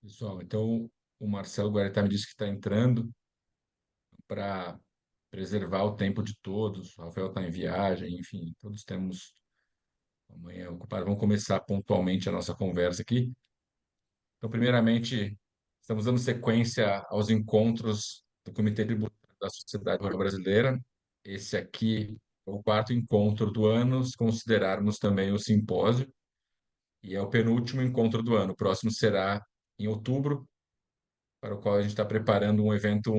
Pessoal, então o Marcelo Guaretá me disse que está entrando para preservar o tempo de todos. O Rafael está em viagem, enfim, todos temos amanhã ocupado. Vamos começar pontualmente a nossa conversa aqui. Então, primeiramente, estamos dando sequência aos encontros do Comitê Tributário da Sociedade Rural Brasileira. Esse aqui é o quarto encontro do ano, se considerarmos também o simpósio, e é o penúltimo encontro do ano. O próximo será em outubro, para o qual a gente está preparando um evento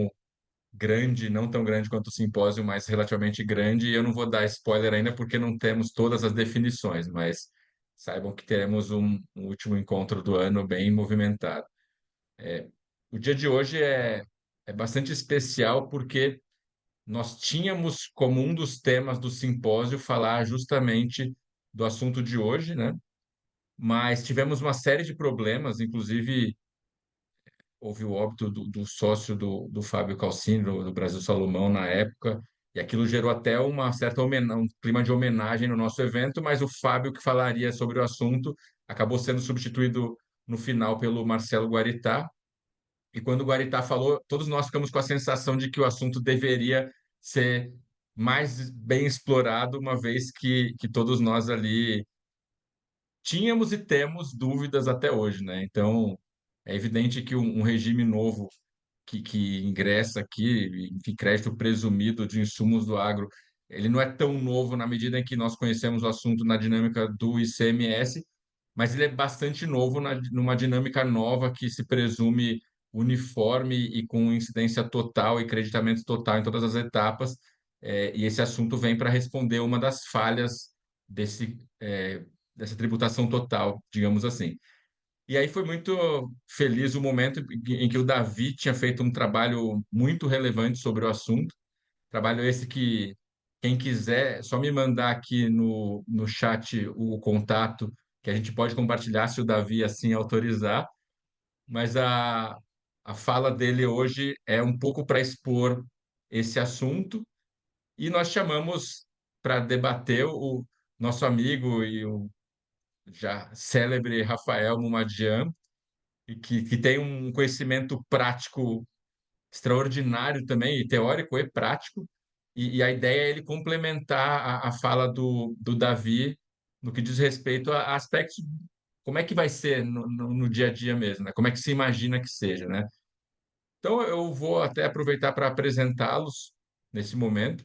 grande, não tão grande quanto o simpósio, mas relativamente grande. E eu não vou dar spoiler ainda porque não temos todas as definições, mas saibam que teremos um último encontro do ano bem movimentado. O dia de hoje é bastante especial porque nós tínhamos como um dos temas do simpósio falar justamente do assunto de hoje, né? Mas tivemos uma série de problemas, inclusive houve o óbito do sócio do Fábio Calcini, do Brasil Salomão, na época, e aquilo gerou até uma certa um clima de homenagem no nosso evento, mas o Fábio, que falaria sobre o assunto, acabou sendo substituído no final pelo Marcelo Guaritá, e quando o Guaritá falou, todos nós ficamos com a sensação de que o assunto deveria ser mais bem explorado, uma vez que todos nós ali tínhamos e temos dúvidas até hoje, né? Então, é evidente que um regime novo que ingressa aqui, enfim, crédito presumido de insumos do agro, ele não é tão novo na medida em que nós conhecemos o assunto na dinâmica do ICMS, mas ele é bastante novo numa dinâmica nova que se presume uniforme e com incidência total e creditamento total em todas as etapas, e esse assunto vem para responder uma das falhas dessa tributação total, digamos assim. E aí foi muito feliz o momento em que o Davi tinha feito um trabalho muito relevante sobre o assunto. Trabalho esse que, quem quiser, é só me mandar aqui no chat o contato, que a gente pode compartilhar se o Davi assim autorizar. Mas a fala dele hoje é um pouco para expor esse assunto. E nós chamamos para debater o nosso amigo e o já célebre Rafael Mumadian, e que tem um conhecimento prático extraordinário também, e teórico e prático, e a ideia é ele complementar a fala do Davi no que diz respeito a aspectos, como é que vai ser no dia a dia mesmo, né? Como é que se imagina que seja, né? Então, eu vou até aproveitar para apresentá-los nesse momento.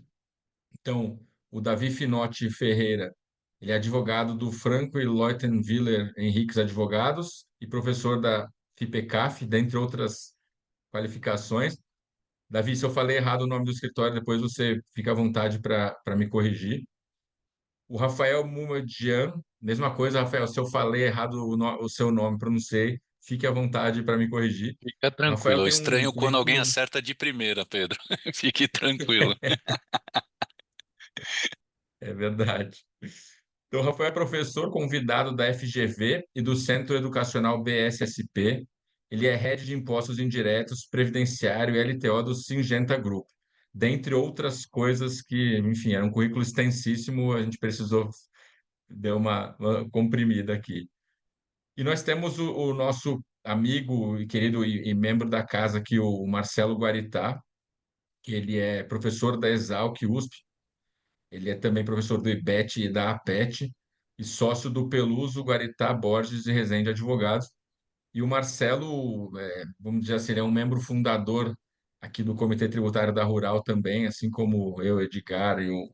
Então, o Davi Finotti Ferreira, ele é advogado do Franco e Leutenwiller Henriques Advogados e professor da FIPECAF, dentre outras qualificações. Davi, se eu falei errado o nome do escritório, depois você fica à vontade para me corrigir. O Rafael Mumadian, mesma coisa, Rafael, se eu falei errado o seu nome, pronunciei, fique à vontade para me corrigir. Fica O Rafael tranquilo. É tem um estranho quando alguém currículo. acerta de primeira, Pedro. Fique tranquilo. É verdade. Então, o Rafael é professor convidado da FGV e do Centro Educacional BSSP. Ele é head de impostos indiretos, previdenciário e LTO do Singenta Group, dentre outras coisas que, enfim, era um currículo extensíssimo, a gente precisou dar uma comprimida aqui. E nós temos o nosso amigo e querido e membro da casa aqui, o Marcelo Guaritá, que ele é professor da Exalc USP. Ele é também professor do IBET e da APET e sócio do Peluso, Guaritá, Borges e Rezende Advogados. E o Marcelo, vamos dizer assim, ele é um membro fundador aqui do Comitê Tributário da Rural também, assim como eu, Edgar e o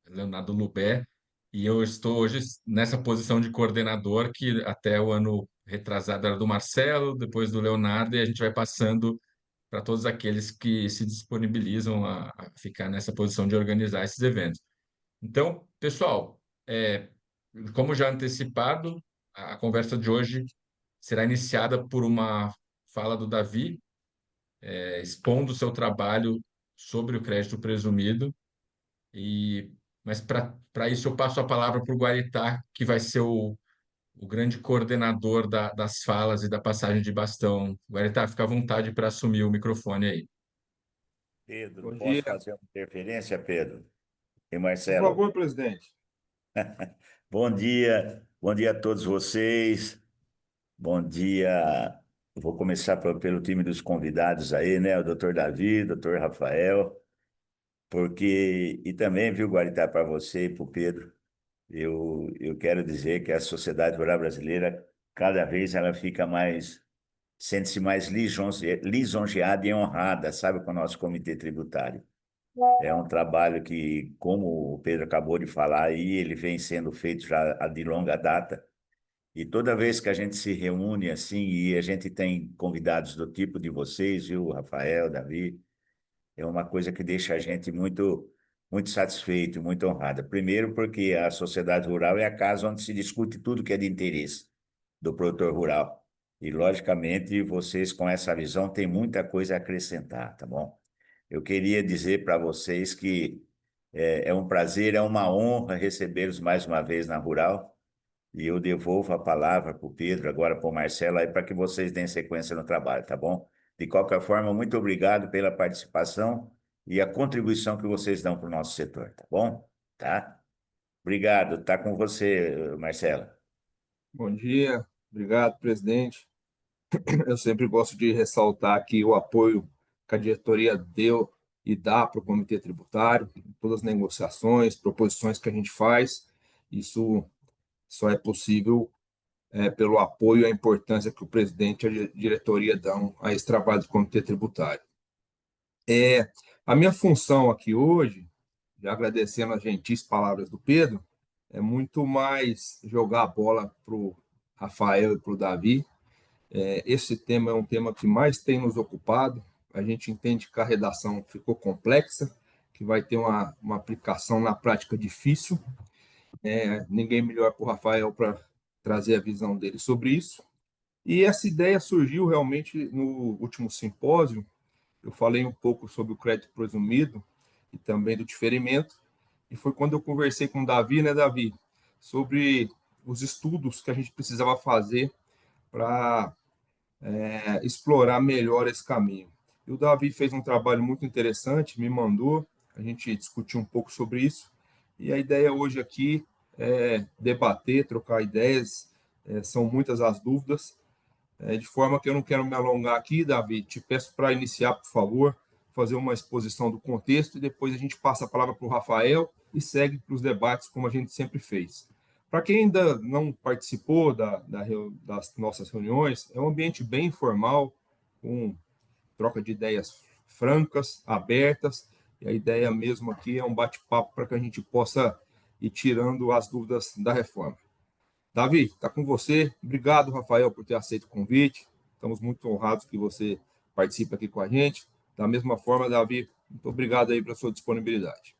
Leonardo Lubé. E eu estou hoje nessa posição de coordenador, que até o ano retrasado era do Marcelo, depois do Leonardo, e a gente vai passando para todos aqueles que se disponibilizam a ficar nessa posição de organizar esses eventos. Então, pessoal, como já antecipado, a conversa de hoje será iniciada por uma fala do Davi, expondo o seu trabalho sobre o crédito presumido. Mas para isso eu passo a palavra para o Guaritá, que vai ser o grande coordenador das falas e da passagem de bastão. Guaritá, fica à vontade para assumir o microfone aí. Pedro, Bom posso dia. fazer uma interferência, Pedro? E Por Marcelo? favor, presidente. Bom dia a todos vocês. Bom dia. Eu vou começar pelo time dos convidados aí, né? O doutor Davi, doutor Rafael, porque, e também, viu, Guaritá, para você e para o Pedro, eu quero dizer que a sociedade rural brasileira, cada vez ela fica mais, sente-se mais lisonjeada e honrada, sabe, com o nosso comitê tributário. É um trabalho que, como o Pedro acabou de falar aí, ele vem sendo feito já de longa data. E toda vez que a gente se reúne assim, e a gente tem convidados do tipo de vocês, viu, Rafael, Davi, é uma coisa que deixa a gente muito satisfeito, muito honrado. Primeiro, porque a sociedade rural é a casa onde se discute tudo que é de interesse do produtor rural. E, logicamente, vocês com essa visão têm muita coisa a acrescentar, tá bom? Eu queria dizer para vocês que é um prazer, é uma honra recebê-los mais uma vez na Rural. E eu devolvo a palavra para o Pedro, agora para o Marcelo, aí para que vocês deem sequência no trabalho, tá bom? De qualquer forma, muito obrigado pela participação e a contribuição que vocês dão para o nosso setor, tá bom? Tá? Obrigado, tá com você, Marcelo. Bom dia, obrigado, presidente. Eu sempre gosto de ressaltar aqui o apoio que a diretoria deu e dá para o Comitê Tributário, em todas as negociações, proposições que a gente faz. Isso só é possível pelo apoio e a importância que o presidente e a diretoria dão a esse trabalho do Comitê Tributário. A minha função aqui hoje, já agradecendo as gentis palavras do Pedro, é muito mais jogar a bola para o Rafael e para o Davi. Esse tema é um tema que mais tem nos ocupado. A gente entende que a redação ficou complexa, que vai ter uma aplicação na prática difícil. Ninguém melhor para o Rafael para trazer a visão dele sobre isso. E essa ideia surgiu realmente no último simpósio. Eu falei um pouco sobre o crédito presumido e também do diferimento. E foi quando eu conversei com o Davi, né, Davi, sobre os estudos que a gente precisava fazer para explorar melhor esse caminho. E o Davi fez um trabalho muito interessante, me mandou, a gente discutiu um pouco sobre isso, e a ideia hoje aqui é debater, trocar ideias, são muitas as dúvidas, de forma que eu não quero me alongar aqui, Davi, te peço para iniciar, por favor, fazer uma exposição do contexto e depois a gente passa a palavra para o Rafael e segue para os debates como a gente sempre fez. Para quem ainda não participou das nossas reuniões, é um ambiente bem informal, com troca de ideias francas, abertas, e a ideia mesmo aqui é um bate-papo para que a gente possa ir tirando as dúvidas da reforma. Davi, está com você. Obrigado, Rafael, por ter aceito o convite. Estamos muito honrados que você participe aqui com a gente. Da mesma forma, Davi, muito obrigado aí pela sua disponibilidade.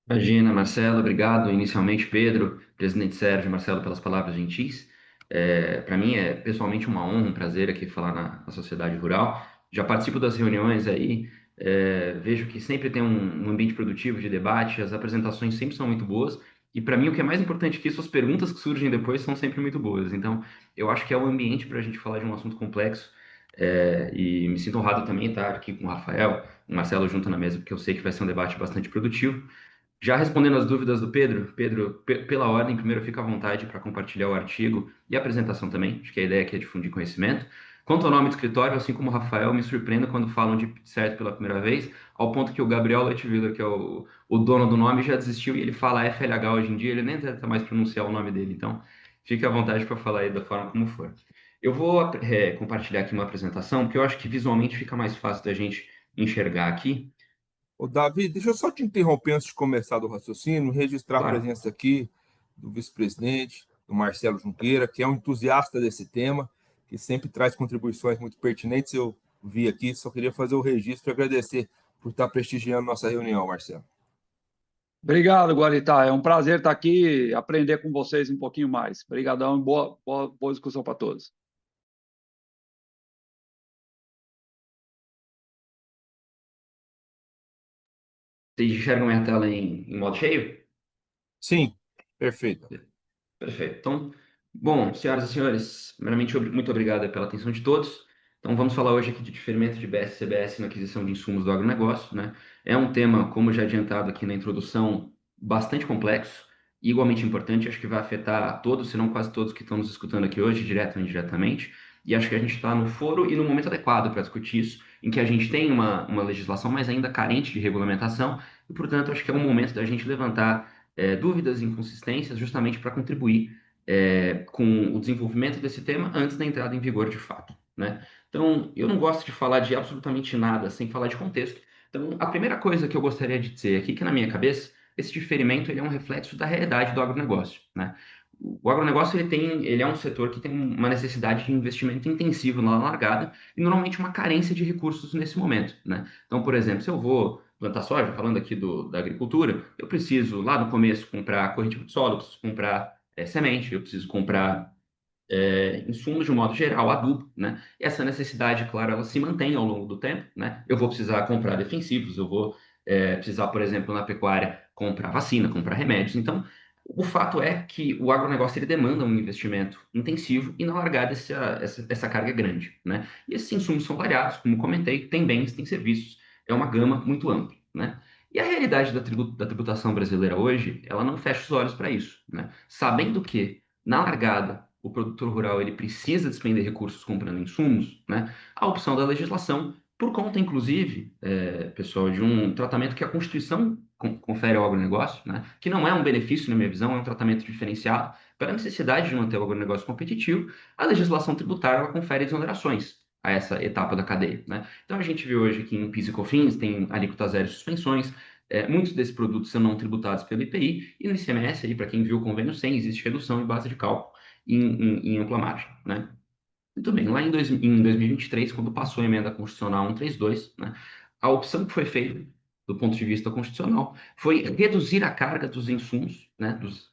Imagina, Marcelo, obrigado. Inicialmente, Pedro, presidente Sérgio, Marcelo, pelas palavras gentis. Para mim é pessoalmente uma honra, um prazer aqui falar na Sociedade Rural. Já participo das reuniões aí, vejo que sempre tem um ambiente produtivo de debate, as apresentações sempre são muito boas. E para mim, o que é mais importante que isso, as perguntas que surgem depois são sempre muito boas. Então, eu acho que é o ambiente para a gente falar de um assunto complexo. E me sinto honrado também estar aqui com o Rafael, o Marcelo junto na mesa, porque eu sei que vai ser um debate bastante produtivo. Já respondendo as dúvidas do Pedro, Pedro, pela ordem, primeiro fica à vontade para compartilhar o artigo e a apresentação também, acho que a ideia aqui é difundir conhecimento. Quanto ao nome do escritório, assim como o Rafael, me surpreendo quando falam de certo pela primeira vez, ao ponto que o Gabriel Leitwiller, que é o dono do nome, já desistiu e ele fala FLH hoje em dia, ele nem tenta mais pronunciar o nome dele, então fique à vontade para falar aí da forma como for. Eu vou compartilhar aqui uma apresentação, porque eu acho que visualmente fica mais fácil da gente enxergar aqui. Ô, Davi, deixa eu só te interromper antes de começar do raciocínio, registrar a Claro. presença aqui do vice-presidente, do Marcelo Junqueira, que é um entusiasta desse tema, que sempre traz contribuições muito pertinentes. Eu vi aqui, só queria fazer o registro e agradecer por estar prestigiando nossa reunião, Marcelo. Obrigado, Guaritá. É um prazer estar aqui e aprender com vocês um pouquinho mais. Obrigadão e boa discussão para todos. Vocês enxergam minha tela em modo cheio? Sim, perfeito. Perfeito. Então, bom, senhoras e senhores, primeiramente, muito obrigado pela atenção de todos. Então, vamos falar hoje aqui de diferimento de BS-CBS na aquisição de insumos do agronegócio, né? É um tema, como já adiantado aqui na introdução, bastante complexo e igualmente importante. Acho que vai afetar todos, se não quase todos que estão nos escutando aqui hoje, direto ou indiretamente. E acho que a gente está no foro e no momento adequado para discutir isso, em que a gente tem uma legislação, mas ainda carente de regulamentação, e, portanto, acho que é um momento da gente levantar dúvidas e inconsistências justamente para contribuir com o desenvolvimento desse tema antes da entrada em vigor de fato, né? Então, eu não gosto de falar de absolutamente nada sem falar de contexto. Então, a primeira coisa que eu gostaria de dizer aqui, que na minha cabeça, esse diferimento ele é um reflexo da realidade do agronegócio, né? O agronegócio ele é um setor que tem uma necessidade de investimento intensivo na largada e normalmente uma carência de recursos nesse momento, né? Então, por exemplo, se eu vou plantar soja, falando aqui da agricultura, eu preciso lá no começo comprar corretivo de solo, eu preciso comprar semente, eu preciso comprar insumos de um modo geral, adubo, né? Essa necessidade, claro, ela se mantém ao longo do tempo, né? Eu vou precisar comprar defensivos, eu vou precisar, por exemplo, na pecuária, comprar vacina, comprar remédios. Então, o fato é que o agronegócio ele demanda um investimento intensivo e na largada essa carga é grande, né? E esses insumos são variados, como comentei, tem bens, tem serviços, é uma gama muito ampla, né? E a realidade da tributação brasileira hoje, ela não fecha os olhos para isso, né? Sabendo que, na largada, o produtor rural ele precisa despender recursos comprando insumos, né? A opção da legislação, por conta, inclusive, pessoal, de um tratamento que a Constituição confere ao agronegócio, né? Que não é um benefício, na minha visão, é um tratamento diferenciado pela necessidade de manter o agronegócio competitivo, a legislação tributária ela confere exonerações a essa etapa da cadeia, né? Então a gente vê hoje que em PIS e COFINS tem alíquota zero e suspensões, muitos desses produtos são não tributados pelo IPI, e no ICMS, aí, para quem viu o convênio 100, existe redução em base de cálculo em ampla margem, né? Muito bem, lá em 2023, quando passou a emenda constitucional 132, né, a opção que foi feita, do ponto de vista constitucional, foi reduzir a carga dos insumos, né, dos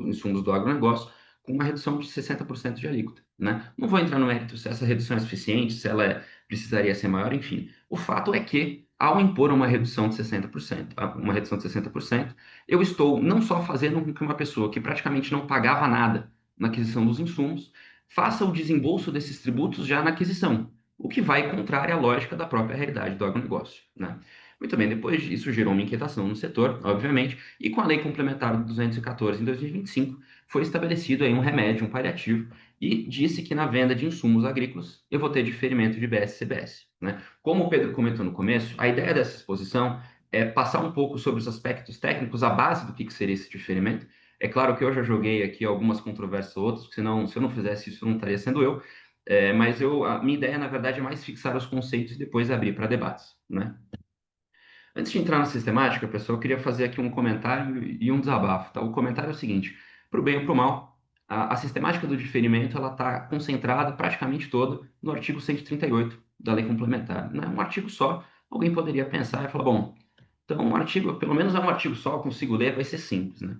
insumos do agronegócio, com uma redução de 60% de alíquota, né? Não vou entrar no mérito se essa redução é suficiente, se ela precisaria ser maior, enfim. O fato é que, ao impor uma redução de 60%, eu estou não só fazendo com que uma pessoa que praticamente não pagava nada na aquisição dos insumos, faça o desembolso desses tributos já na aquisição, o que vai contrário à lógica da própria realidade do agronegócio, né? Muito bem, depois disso gerou uma inquietação no setor, obviamente, e com a Lei Complementar 214 em 2025, foi estabelecido aí um remédio, um paliativo, e disse que na venda de insumos agrícolas eu vou ter diferimento de BS-CBS, né? Como o Pedro comentou no começo, a ideia dessa exposição é passar um pouco sobre os aspectos técnicos, a base do que seria esse diferimento. É claro que eu já joguei aqui algumas controvérsias outras, porque senão, se eu não fizesse isso, não estaria sendo eu. Mas a minha ideia, na verdade, é mais fixar os conceitos e depois abrir para debates, né? Antes de entrar na sistemática, pessoal, eu queria fazer aqui um comentário e um desabafo, tá? O comentário é o seguinte: para o bem ou para o mal, a sistemática do diferimento ela está concentrada praticamente toda no artigo 138 da Lei Complementar, né? Um artigo só. Alguém poderia pensar e falar, bom, então um artigo, pelo menos é um artigo só, eu consigo ler, vai ser simples, né?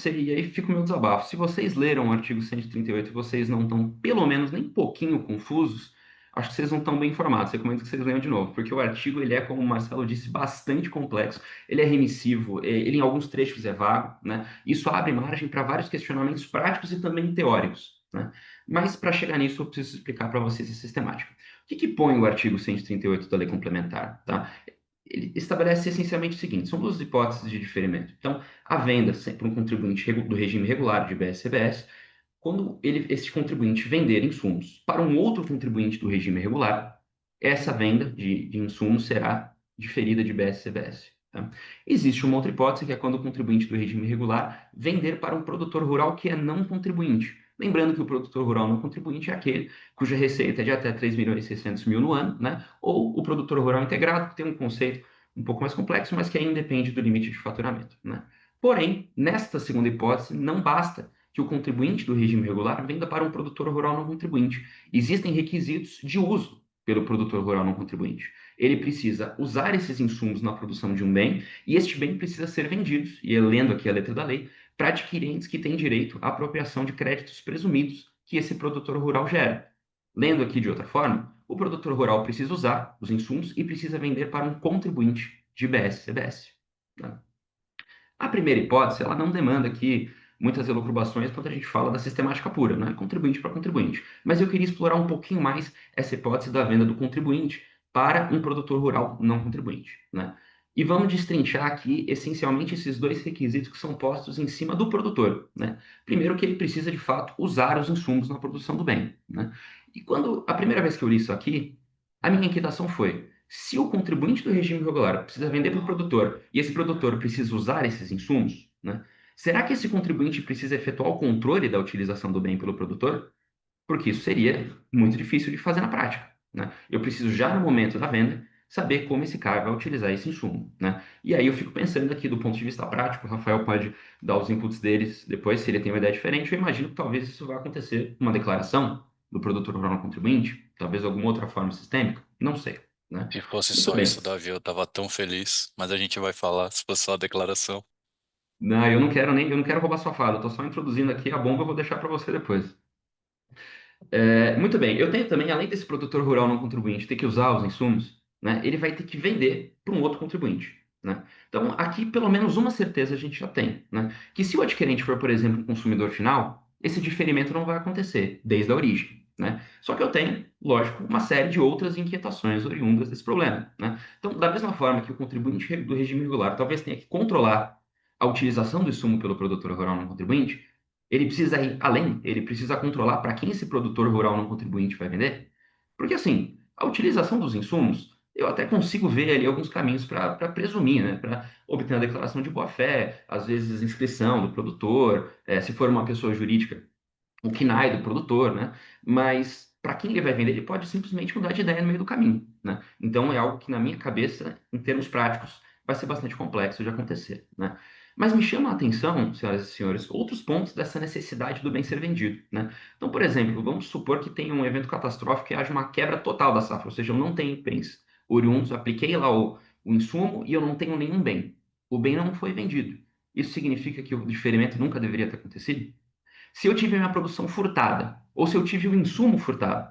E aí fica o meu desabafo, se vocês leram o artigo 138 e vocês não estão, pelo menos, nem um pouquinho confusos, acho que vocês não estão bem informados, recomendo que vocês leiam de novo, porque o artigo, ele é, como o Marcelo disse, bastante complexo, ele é remissivo, ele em alguns trechos é vago, né? Isso abre margem para vários questionamentos práticos e também teóricos, né? Mas para chegar nisso, eu preciso explicar para vocês a sistemática. O que põe o artigo 138 da Lei Complementar, tá? Ele estabelece essencialmente o seguinte: são duas hipóteses de diferimento. Então, a venda por um contribuinte do regime regular de BS-CBS, quando esse contribuinte vender insumos para um outro contribuinte do regime regular, essa venda de insumos será diferida de BS-CBS. Tá? Existe uma outra hipótese, que é quando o contribuinte do regime regular vender para um produtor rural que é não contribuinte. Lembrando que o produtor rural não contribuinte é aquele cuja receita é de até 3.600.000 no ano, né? Ou o produtor rural integrado, que tem um conceito um pouco mais complexo, mas que ainda depende do limite de faturamento, né? Porém, nesta segunda hipótese, não basta que o contribuinte do regime regular venda para um produtor rural não contribuinte. Existem requisitos de uso pelo produtor rural não contribuinte. Ele precisa usar esses insumos na produção de um bem, e este bem precisa ser vendido, e lendo aqui a letra da lei, para adquirentes que têm direito à apropriação de créditos presumidos que esse produtor rural gera. Lendo aqui de outra forma, o produtor rural precisa usar os insumos e precisa vender para um contribuinte de BS-CBS. Tá? A primeira hipótese, ela não demanda aqui muitas elucubrações quando a gente fala da sistemática pura, né? Contribuinte para contribuinte. Mas eu queria explorar um pouquinho mais essa hipótese da venda do contribuinte para um produtor rural não contribuinte, né? E vamos destrinchar aqui, essencialmente, esses dois requisitos que são postos em cima do produtor, né? Primeiro, que ele precisa, de fato, usar os insumos na produção do bem, né? E quando a primeira vez que eu li isso aqui, a minha inquietação foi: se o contribuinte do regime regular precisa vender para o produtor e esse produtor precisa usar esses insumos, né, será que esse contribuinte precisa efetuar o controle da utilização do bem pelo produtor? Porque isso seria muito difícil de fazer na prática, né? Eu preciso já no momento da venda saber como esse cara vai utilizar esse insumo, né? E aí eu fico pensando aqui do ponto de vista prático, o Rafael pode dar os inputs deles depois, se ele tem uma ideia diferente, eu imagino que talvez isso vá acontecer uma declaração do produtor rural no contribuinte, talvez alguma outra forma sistêmica, não sei, né? Se fosse Muito só isso, bem. Davi, eu tava tão feliz. Mas a gente vai falar se fosse só a declaração. Não, eu não quero roubar sua fala, eu tô só introduzindo aqui a bomba, eu vou deixar para você depois. Muito bem, eu tenho também, além desse produtor rural não contribuinte ter que usar os insumos, né, ele vai ter que vender para um outro contribuinte, né? Então, aqui, pelo menos uma certeza a gente já tem, né? Que se o adquirente for, por exemplo, um consumidor final, esse diferimento não vai acontecer desde a origem, né? Só que eu tenho, lógico, uma série de outras inquietações oriundas desse problema, né? Então, da mesma forma que o contribuinte do regime regular talvez tenha que controlar a utilização do insumo pelo produtor rural não contribuinte, ele precisa ir além, ele precisa controlar para quem esse produtor rural não contribuinte vai vender. Porque, assim, a utilização dos insumos, eu até consigo ver ali alguns caminhos para presumir, né? Para obter a declaração de boa-fé, às vezes inscrição do produtor, se for uma pessoa jurídica, o KNAI do produtor, né? Mas para quem ele vai vender, ele pode simplesmente mudar de ideia no meio do caminho, né? Então é algo que na minha cabeça, em termos práticos, vai ser bastante complexo de acontecer, né? Mas me chama a atenção, senhoras e senhores, outros pontos dessa necessidade do bem ser vendido, né? Então, por exemplo, vamos supor que tenha um evento catastrófico e haja uma quebra total da safra, ou seja, eu não tenho bens oriundos, apliquei lá o insumo e eu não tenho nenhum bem. O bem não foi vendido. Isso significa que o diferimento nunca deveria ter acontecido? Se eu tive minha produção furtada, ou se eu tive o insumo furtado,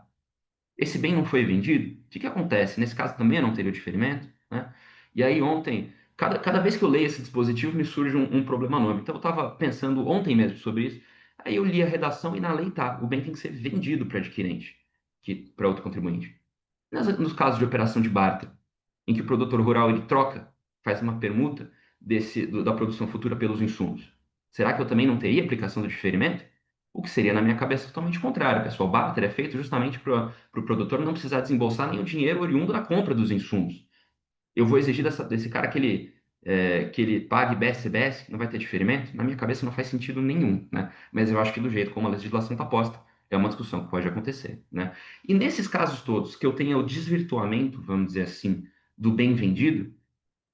esse bem não foi vendido, o que que acontece? Nesse caso também eu não teria o diferimento, né? E aí ontem, cada vez que eu leio esse dispositivo, me surge um problema novo. Então eu estava pensando ontem mesmo sobre isso, aí eu li a redação e na lei tá, o bem tem que ser vendido para adquirente, para outro contribuinte. Nos casos de operação de barter, em que o produtor rural ele troca, faz uma permuta da produção futura pelos insumos, será que eu também não teria aplicação do diferimento? O que seria, na minha cabeça, totalmente contrário, pessoal. O barter é feito justamente para o produtor não precisar desembolsar nenhum dinheiro oriundo da compra dos insumos. Eu vou exigir desse cara que ele pague BS, não vai ter diferimento? Na minha cabeça não faz sentido nenhum, né? Mas eu acho que do jeito como a legislação está posta, é uma discussão que pode acontecer, né? E nesses casos todos que eu tenha o desvirtuamento, vamos dizer assim, do bem vendido,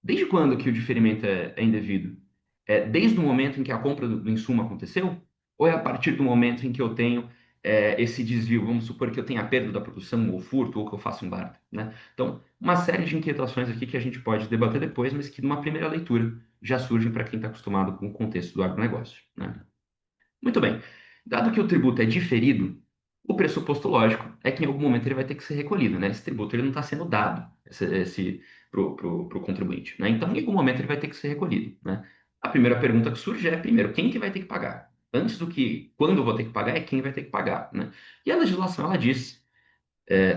desde quando que o diferimento é indevido? É desde o momento em que a compra do insumo aconteceu? Ou é a partir do momento em que eu tenho esse desvio? Vamos supor que eu tenha a perda da produção, ou furto, ou que eu faça um barter, né? Então, uma série de inquietações aqui que a gente pode debater depois, mas que numa primeira leitura já surgem para quem está acostumado com o contexto do agronegócio, né? Muito bem. Dado que o tributo é diferido, o pressuposto lógico é que em algum momento ele vai ter que ser recolhido, né? Esse tributo ele não está sendo dado para o contribuinte, né? Então, em algum momento ele vai ter que ser recolhido, né? A primeira pergunta que surge é, primeiro, quem que vai ter que pagar? Antes do que quando eu vou ter que pagar, é quem vai ter que pagar, né? E a legislação, ela diz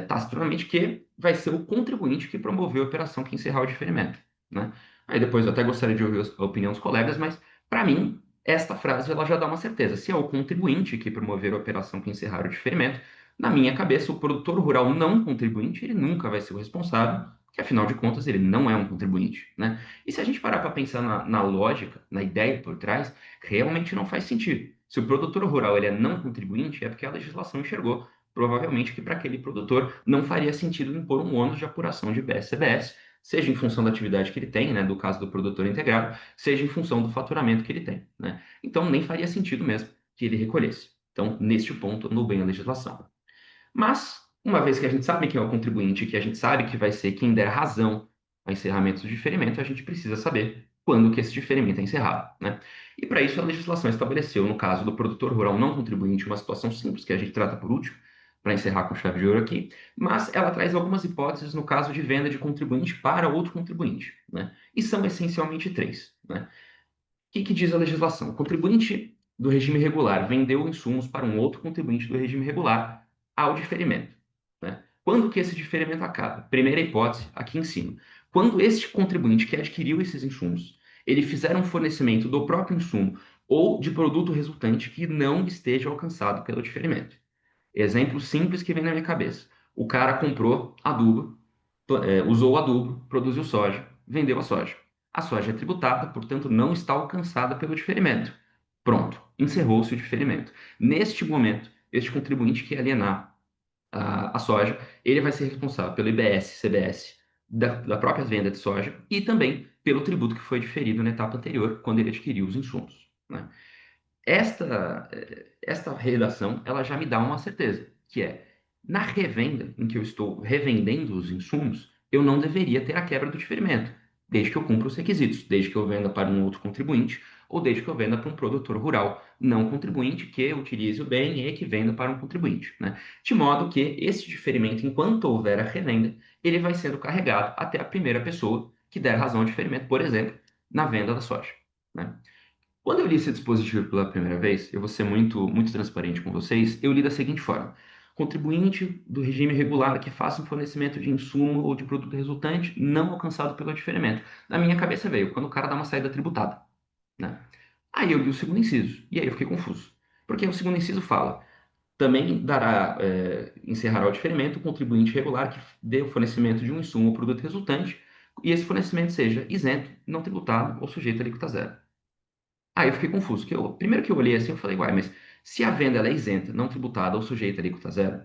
tacitamente que vai ser o contribuinte que promoveu a operação que encerrar o diferimento, né? Aí depois eu até gostaria de ouvir a opinião dos colegas, mas para mim esta frase ela já dá uma certeza. Se é o contribuinte que promover a operação que encerrar o diferimento, na minha cabeça o produtor rural não contribuinte ele nunca vai ser o responsável, porque afinal de contas ele não é um contribuinte, né? E se a gente parar para pensar na lógica, na ideia por trás, realmente não faz sentido. Se o produtor rural ele é não contribuinte, é porque a legislação enxergou provavelmente que para aquele produtor não faria sentido impor um ônus de apuração de BS-CBS, seja em função da atividade que ele tem, né, do caso do produtor integrado, seja em função do faturamento que ele tem, né? Então nem faria sentido mesmo que ele recolhesse. Então, neste ponto, no bem a legislação. Mas, uma vez que a gente sabe quem é o contribuinte, que a gente sabe que vai ser quem der razão ao encerramento do diferimento, a gente precisa saber quando que esse diferimento é encerrado, né? E para isso a legislação estabeleceu, no caso do produtor rural não contribuinte, uma situação simples que a gente trata por último, para encerrar com chave de ouro aqui, mas ela traz algumas hipóteses no caso de venda de contribuinte para outro contribuinte, né? E são essencialmente três, né? Que diz a legislação? O contribuinte do regime regular vendeu insumos para um outro contribuinte do regime regular ao diferimento, né? Quando que esse diferimento acaba? Primeira hipótese, aqui em cima. Quando este contribuinte que adquiriu esses insumos, ele fizer um fornecimento do próprio insumo ou de produto resultante que não esteja alcançado pelo diferimento. Exemplo simples que vem na minha cabeça. O cara comprou adubo, usou o adubo, produziu soja, vendeu a soja. A soja é tributada, portanto, não está alcançada pelo diferimento. Pronto, encerrou-se o diferimento. Neste momento, este contribuinte que alienar a soja, ele vai ser responsável pelo IBS, CBS da própria venda de soja e também pelo tributo que foi diferido na etapa anterior, quando ele adquiriu os insumos, né? Esta redação, ela já me dá uma certeza, que é, na revenda, em que eu estou revendendo os insumos, eu não deveria ter a quebra do diferimento, desde que eu cumpra os requisitos, desde que eu venda para um outro contribuinte, ou desde que eu venda para um produtor rural não contribuinte que utilize o BNE que venda para um contribuinte, né? De modo que esse diferimento, enquanto houver a revenda, ele vai sendo carregado até a primeira pessoa que der razão ao diferimento, por exemplo, na venda da soja, né? Quando eu li esse dispositivo pela primeira vez, eu vou ser muito transparente com vocês, eu li da seguinte forma: contribuinte do regime regular que faça um fornecimento de insumo ou de produto resultante não alcançado pelo diferimento. Na minha cabeça veio quando o cara dá uma saída tributada, né? Aí eu li o segundo inciso, e aí eu fiquei confuso. Porque o segundo inciso fala: também encerrará o diferimento o contribuinte regular que dê o fornecimento de um insumo ou produto resultante, e esse fornecimento seja isento, não tributado ou sujeito a alíquota zero. Aí eu fiquei confuso, primeiro que eu olhei assim, eu falei, uai, mas se a venda ela é isenta, não tributada ou sujeita a alíquota zero,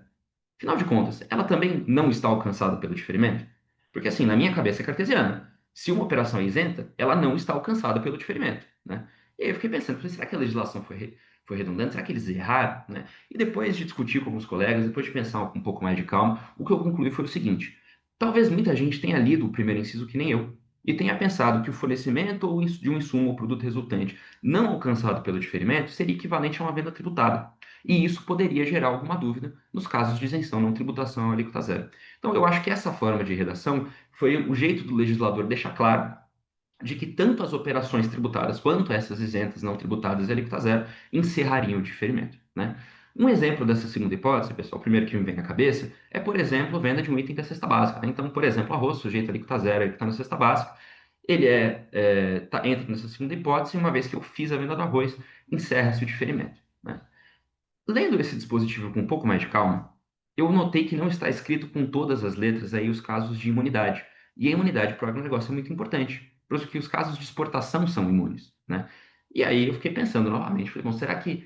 afinal de contas, ela também não está alcançada pelo diferimento? Porque assim, na minha cabeça é cartesiana. Se uma operação é isenta, ela não está alcançada pelo diferimento, né? E aí eu fiquei pensando, falei, será que a legislação foi redundante? Será que eles erraram, né? E depois de discutir com alguns colegas, depois de pensar um pouco mais de calma, o que eu concluí foi o seguinte: talvez muita gente tenha lido o primeiro inciso que nem eu, e tenha pensado que o fornecimento de um insumo ou produto resultante não alcançado pelo diferimento seria equivalente a uma venda tributada. E isso poderia gerar alguma dúvida nos casos de isenção, não tributação à alíquota zero. Então, eu acho que essa forma de redação foi o jeito do legislador deixar claro de que tanto as operações tributadas quanto essas isentas não tributadas e alíquota zero encerrariam o diferimento, né? Um exemplo dessa segunda hipótese, pessoal, o primeiro que me vem na cabeça, é, por exemplo, a venda de um item da cesta básica, né? Então, por exemplo, arroz sujeito a alíquota zero, que está na cesta básica, ele entra nessa segunda hipótese, uma vez que eu fiz a venda do arroz, encerra-se o diferimento, né? Lendo esse dispositivo com um pouco mais de calma, eu notei que não está escrito com todas as letras aí os casos de imunidade. E a imunidade para o agronegócio é muito importante, porque os casos de exportação são imunes, né? E aí eu fiquei pensando novamente, falei, bom, será que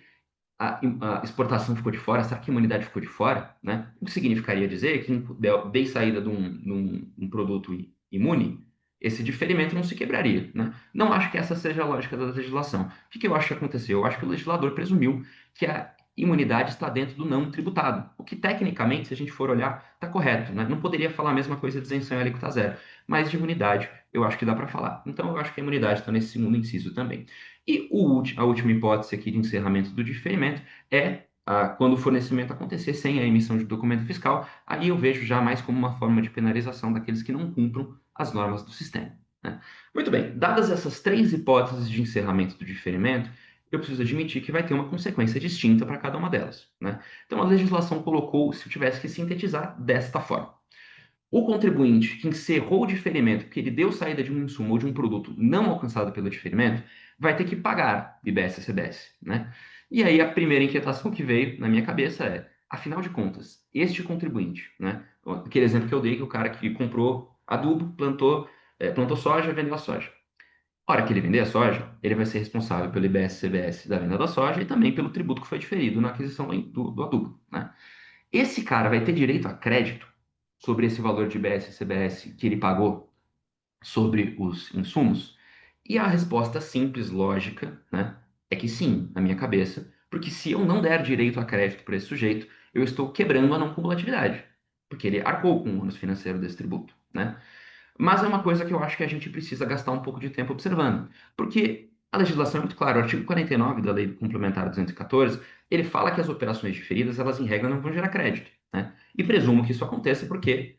a exportação ficou de fora? Será que a imunidade ficou de fora, né? O que significaria dizer que dei saída de um produto imune, esse diferimento não se quebraria, né? Não acho que essa seja a lógica da legislação. O que eu acho que aconteceu? Eu acho que o legislador presumiu que a imunidade está dentro do não tributado, o que tecnicamente, se a gente for olhar, está correto, né? Não poderia falar a mesma coisa de isenção e alíquota zero, mas de imunidade eu acho que dá para falar. Então eu acho que a imunidade está nesse segundo inciso também. E a última hipótese aqui de encerramento do diferimento é quando o fornecimento acontecer sem a emissão de documento fiscal, aí eu vejo já mais como uma forma de penalização daqueles que não cumpram as normas do sistema, né? Muito bem, dadas essas três hipóteses de encerramento do diferimento, eu preciso admitir que vai ter uma consequência distinta para cada uma delas, né? Então a legislação colocou, se eu tivesse que sintetizar, desta forma: o contribuinte que encerrou o diferimento porque ele deu saída de um insumo ou de um produto não alcançado pelo diferimento vai ter que pagar IBS e CBS, né? E aí a primeira inquietação que veio na minha cabeça é, afinal de contas, este contribuinte, né? Aquele exemplo que eu dei, que o cara que comprou adubo, plantou soja, vendeu a soja. A hora que ele vender a soja, ele vai ser responsável pelo IBS e CBS da venda da soja e também pelo tributo que foi diferido na aquisição do adubo, né? Esse cara vai ter direito a crédito sobre esse valor de IBS e CBS que ele pagou sobre os insumos? E a resposta simples, lógica, né, é que sim, na minha cabeça, porque se eu não der direito a crédito para esse sujeito, eu estou quebrando a não cumulatividade, porque ele arcou com o ônus financeiro desse tributo, né? Mas é uma coisa que eu acho que a gente precisa gastar um pouco de tempo observando, porque a legislação é muito clara. O artigo 49 da Lei Complementar 214, ele fala que as operações diferidas, elas em regra não vão gerar crédito, né? E presumo que isso aconteça porque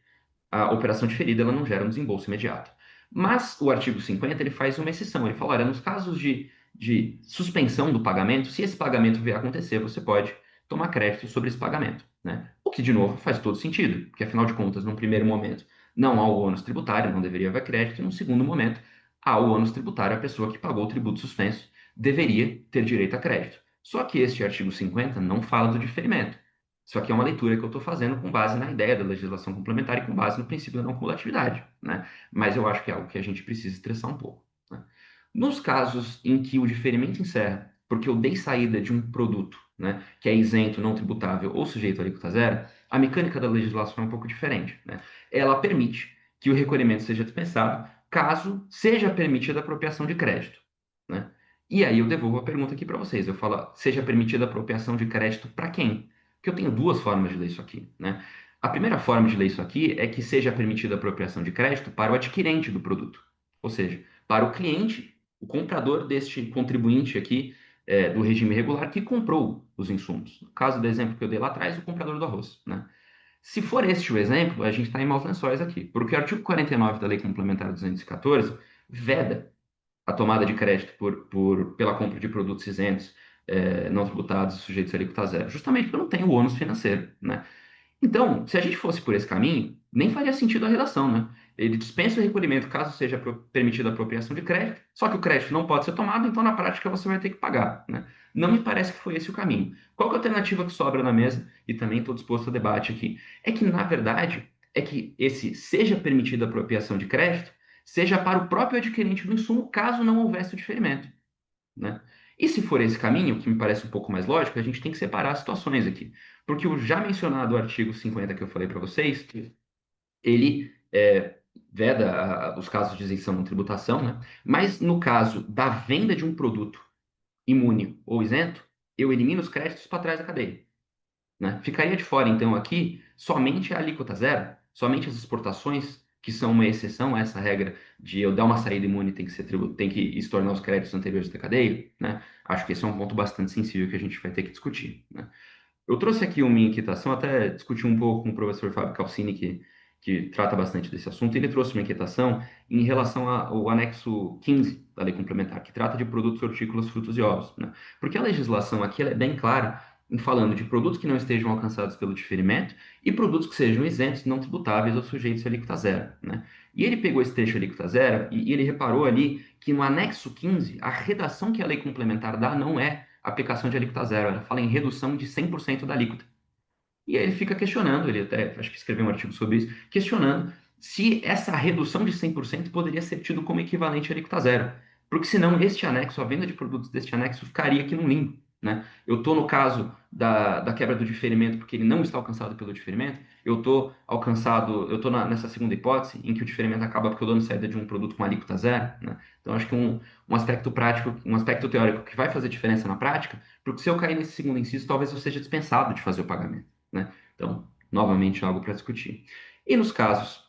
a operação diferida ela não gera um desembolso imediato. Mas o artigo 50 ele faz uma exceção. Ele fala, olha, nos casos de suspensão do pagamento, se esse pagamento vier a acontecer, você pode tomar crédito sobre esse pagamento, né? O que, de novo, faz todo sentido, porque, afinal de contas, num primeiro momento, não há o ônus tributário, não deveria haver crédito, e num segundo momento, há o ônus tributário, a pessoa que pagou o tributo suspenso deveria ter direito a crédito. Só que este artigo 50 não fala do diferimento. Isso aqui é uma leitura que eu estou fazendo com base na ideia da legislação complementar e com base no princípio da não cumulatividade, né? Mas eu acho que é algo que a gente precisa estressar um pouco, né? Nos casos em que o diferimento encerra porque eu dei saída de um produto, né, que é isento, não tributável ou sujeito à alíquota zero, a mecânica da legislação é um pouco diferente, né? Ela permite que o recolhimento seja dispensado caso seja permitida a apropriação de crédito, né? E aí eu devolvo a pergunta aqui para vocês. Eu falo, seja permitida a apropriação de crédito para quem? Porque eu tenho duas formas de ler isso aqui, né? A primeira forma de ler isso aqui é que seja permitida a apropriação de crédito para o adquirente do produto, ou seja, para o cliente, o comprador deste contribuinte aqui, do regime regular que comprou os insumos. No caso do exemplo que eu dei lá atrás, o comprador do arroz, né? Se for este o exemplo, a gente está em maus lençóis aqui, porque o artigo 49 da Lei Complementar 214 veda a tomada de crédito pela compra de produtos isentos, não tributados e sujeitos à alíquota zero, justamente porque não tem o ônus financeiro, né? Então, se a gente fosse por esse caminho, nem faria sentido a redação, né? Ele dispensa o recolhimento caso seja permitida a apropriação de crédito, só que o crédito não pode ser tomado, então na prática você vai ter que pagar, né? Não me parece que foi esse o caminho. Qual que é a alternativa que sobra na mesa? E também estou disposto a debate aqui. É que, na verdade, é que esse seja permitida a apropriação de crédito seja para o próprio adquirente do insumo, caso não houvesse o diferimento, né? E se for esse caminho, que me parece um pouco mais lógico, a gente tem que separar as situações aqui. Porque o já mencionado artigo 50 que eu falei para vocês, ele veda os casos de isenção não tributação, né? Mas no caso da venda de um produto imune ou isento, eu elimino os créditos para trás da cadeia, né? Ficaria de fora, então, aqui somente a alíquota zero, somente as exportações, que são uma exceção a essa regra de eu dar uma saída imune tem que ser tem que estornar os créditos anteriores da cadeia, né? Acho que esse é um ponto bastante sensível que a gente vai ter que discutir, né? Eu trouxe aqui uma inquietação, até discuti um pouco com o professor Fábio Calcini, que trata bastante desse assunto. Ele trouxe uma inquietação em relação ao anexo 15 da lei complementar, que trata de produtos hortícolas, frutos e ovos, né? Porque a legislação aqui ela é bem clara em falando de produtos que não estejam alcançados pelo diferimento e produtos que sejam isentos, não tributáveis ou sujeitos à alíquota zero, né? E ele pegou esse trecho alíquota zero e ele reparou ali que no anexo 15, a redação que a lei complementar dá não é aplicação de alíquota zero, ela fala em redução de 100% da alíquota. E aí ele fica questionando, ele até acho que escreveu um artigo sobre isso, questionando se essa redução de 100% poderia ser tido como equivalente à alíquota zero. Porque senão este anexo, a venda de produtos deste anexo ficaria aqui no limbo, né? Eu estou no caso da quebra do diferimento porque ele não está alcançado pelo diferimento, eu estou nessa segunda hipótese em que o diferimento acaba porque eu dou saída de um produto com alíquota zero, né? Então acho que um aspecto prático, um aspecto teórico que vai fazer diferença na prática, porque se eu cair nesse segundo inciso, talvez eu seja dispensado de fazer o pagamento, né? Então, novamente, algo para discutir. E nos casos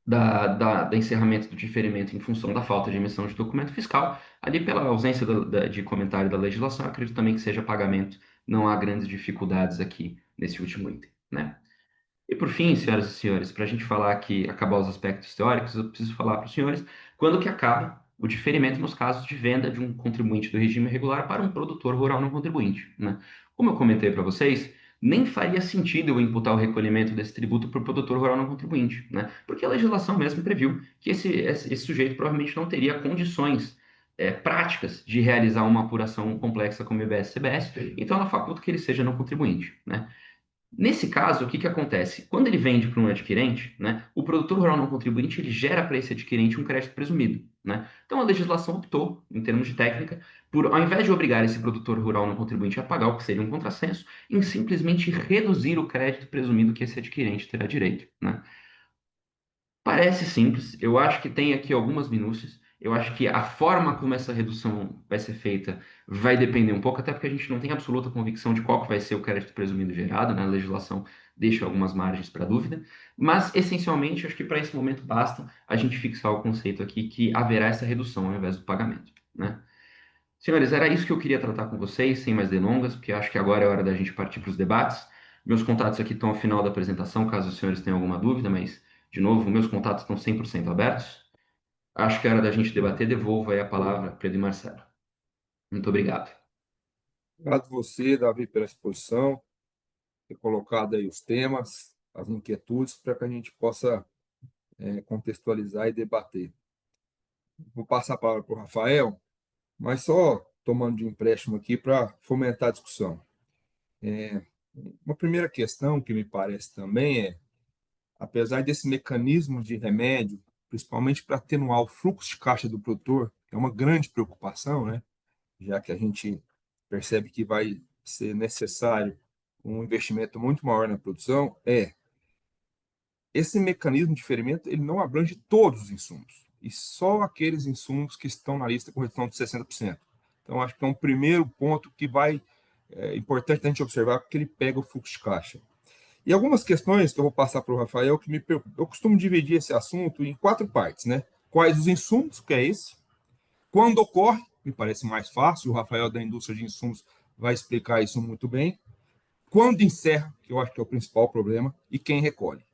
da encerramento do diferimento em função da falta de emissão de documento fiscal, ali pela ausência de comentário da legislação, acredito também que seja pagamento, não há grandes dificuldades aqui nesse último item, né? E por fim, senhoras e senhores, para a gente falar aqui, acabar os aspectos teóricos, eu preciso falar para os senhores quando que acaba o diferimento nos casos de venda de um contribuinte do regime regular para um produtor rural não contribuinte, né? Como eu comentei para vocês, nem faria sentido eu imputar o recolhimento desse tributo para o produtor rural não contribuinte, né? Porque a legislação mesmo previu que esse sujeito provavelmente não teria condições práticas de realizar uma apuração complexa como IBS-CBS, então ela faculta que ele seja não contribuinte, né? Nesse caso, o que que acontece? Quando ele vende para um adquirente, né, o produtor rural não contribuinte ele gera para esse adquirente um crédito presumido, né? Então a legislação optou, em termos de técnica, por ao invés de obrigar esse produtor rural não contribuinte a pagar o que seria um contrassenso, em simplesmente reduzir o crédito presumido que esse adquirente terá direito, né? Parece simples, eu acho que tem aqui algumas minúcias. Eu acho que a forma como essa redução vai ser feita vai depender um pouco, até porque a gente não tem absoluta convicção de qual que vai ser o crédito presumido gerado, né? A legislação deixa algumas margens para dúvida, mas essencialmente acho que para esse momento basta a gente fixar o conceito aqui que haverá essa redução ao invés do pagamento, né? Senhores, era isso que eu queria tratar com vocês, sem mais delongas, porque acho que agora é hora da gente partir para os debates. Meus contatos aqui estão ao final da apresentação, caso os senhores tenham alguma dúvida, mas, de novo, meus contatos estão 100% abertos. Acho que é hora da gente debater. Devolvo aí a palavra para Pedro e Marcelo. Muito obrigado. Obrigado você, Davi, pela exposição, ter colocado aí os temas, as inquietudes, para que a gente possa contextualizar e debater. Vou passar a palavra para o Rafael, mas só tomando de empréstimo aqui para fomentar a discussão. Uma primeira questão que me parece também é, apesar desse mecanismo de remédio, principalmente para atenuar o fluxo de caixa do produtor, que é uma grande preocupação, né? Já que a gente percebe que vai ser necessário um investimento muito maior na produção, esse mecanismo de ferimento ele não abrange todos os insumos, e só aqueles insumos que estão na lista com redução de 60%. Então, acho que é um primeiro ponto que é importante a gente observar, porque ele pega o fluxo de caixa. E algumas questões que eu vou passar para o Rafael que me preocupam. Eu costumo dividir esse assunto em 4 partes, né? Quais os insumos, que é esse? Quando ocorre, me parece mais fácil, o Rafael da indústria de insumos vai explicar isso muito bem. Quando encerra, que eu acho que é o principal problema, e quem recolhe.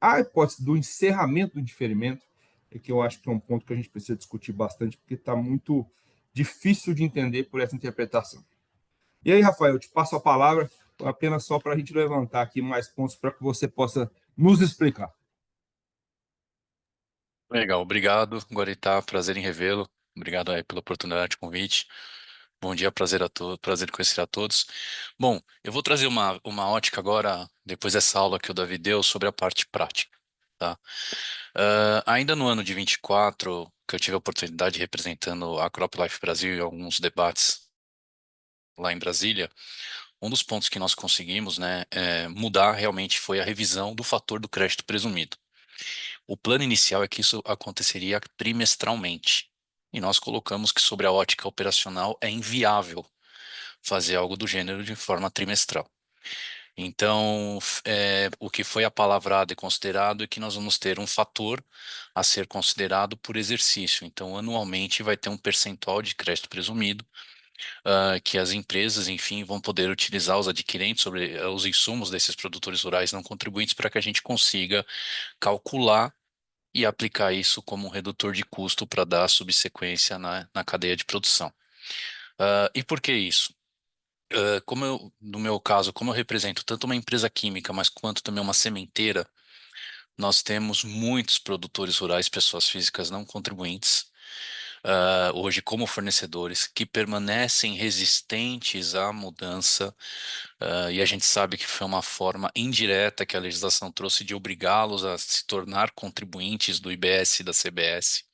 A hipótese do encerramento do diferimento é que eu acho que é um ponto que a gente precisa discutir bastante, porque está muito difícil de entender por essa interpretação. E aí, Rafael, eu te passo a palavra apenas só para a gente levantar aqui mais pontos para que você possa nos explicar. Legal, obrigado, Guaritá, prazer em revê-lo. Obrigado aí pela oportunidade de convite. Bom dia, prazer a todos, prazer em conhecer a todos. Bom, eu vou trazer uma ótica agora, depois dessa aula que o Davi deu, sobre a parte prática, tá? Ainda no ano de 24, que eu tive a oportunidade de representando a CropLife Brasil em alguns debates lá em Brasília, um dos pontos que nós conseguimos, né, mudar realmente foi a revisão do fator do crédito presumido. O plano inicial é que isso aconteceria trimestralmente. E nós colocamos que, sobre a ótica operacional, é inviável fazer algo do gênero de forma trimestral. Então, o que foi apalavrado e considerado é que nós vamos ter um fator a ser considerado por exercício. Então, anualmente vai ter um percentual de crédito presumido que as empresas, enfim, vão poder utilizar os adquirentes sobre os insumos desses produtores rurais não contribuintes para que a gente consiga calcular e aplicar isso como um redutor de custo para dar subsequência na cadeia de produção. E por que isso? No meu caso, como eu represento tanto uma empresa química, mas quanto também uma sementeira, nós temos muitos produtores rurais, pessoas físicas não contribuintes, hoje como fornecedores, que permanecem resistentes à mudança, e a gente sabe que foi uma forma indireta que a legislação trouxe de obrigá-los a se tornar contribuintes do IBS e da CBS.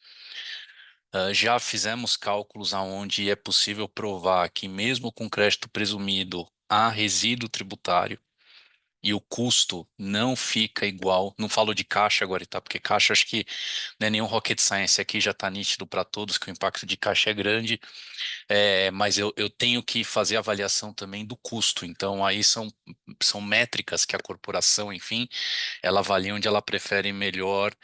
Já fizemos cálculos aonde é possível provar que mesmo com crédito presumido há resíduo tributário e o custo não fica igual. Não falo de caixa agora, tá? Porque caixa acho que não é nenhum rocket science aqui, já está nítido para todos que o impacto de caixa é grande, mas eu tenho que fazer avaliação também do custo. Então aí são métricas que a corporação, enfim, ela avalia onde ela prefere melhor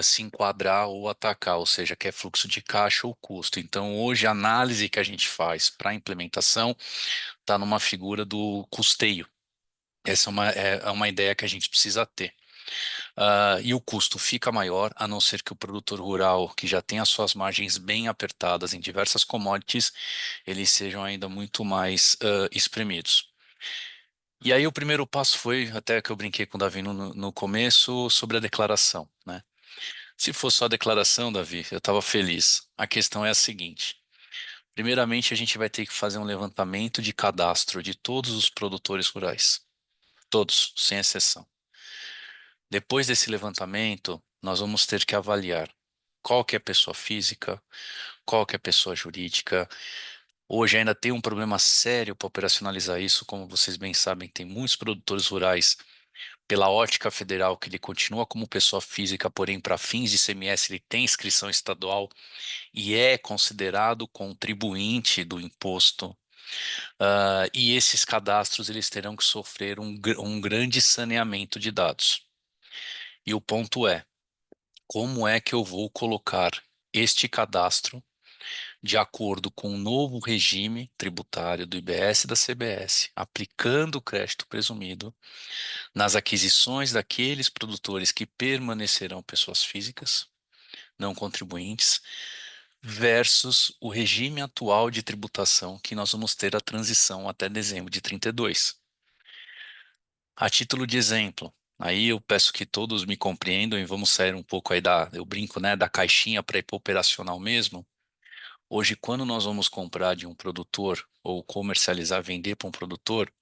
se enquadrar ou atacar, ou seja, quer fluxo de caixa ou custo. Então, hoje, a análise que a gente faz para a implementação está numa figura do custeio. Essa é uma ideia que a gente precisa ter. E o custo fica maior, a não ser que o produtor rural, que já tem as suas margens bem apertadas em diversas commodities, eles sejam ainda muito mais espremidos. E aí o primeiro passo foi, até que eu brinquei com o Davi no começo, sobre a declaração, né? Se fosse só a declaração, Davi, eu estava feliz. A questão é a seguinte: primeiramente, a gente vai ter que fazer um levantamento de cadastro de todos os produtores rurais, todos, sem exceção. Depois desse levantamento, nós vamos ter que avaliar qual que é a pessoa física, qual que é a pessoa jurídica. Hoje ainda tem um problema sério para operacionalizar isso, como vocês bem sabem, tem muitos produtores rurais pela ótica federal, que ele continua como pessoa física, porém, para fins de ICMS, ele tem inscrição estadual e é considerado contribuinte do imposto. E esses cadastros eles terão que sofrer um grande saneamento de dados. E o ponto é, como é que eu vou colocar este cadastro de acordo com o novo regime tributário do IBS e da CBS, aplicando o crédito presumido nas aquisições daqueles produtores que permanecerão pessoas físicas, não contribuintes, versus o regime atual de tributação que nós vamos ter a transição até dezembro de 32. A título de exemplo, aí eu peço que todos me compreendam e vamos sair um pouco aí eu brinco, né, da caixinha para ir para operacional mesmo. Hoje, quando nós vamos comprar de um produtor ou comercializar, vender para um produtor,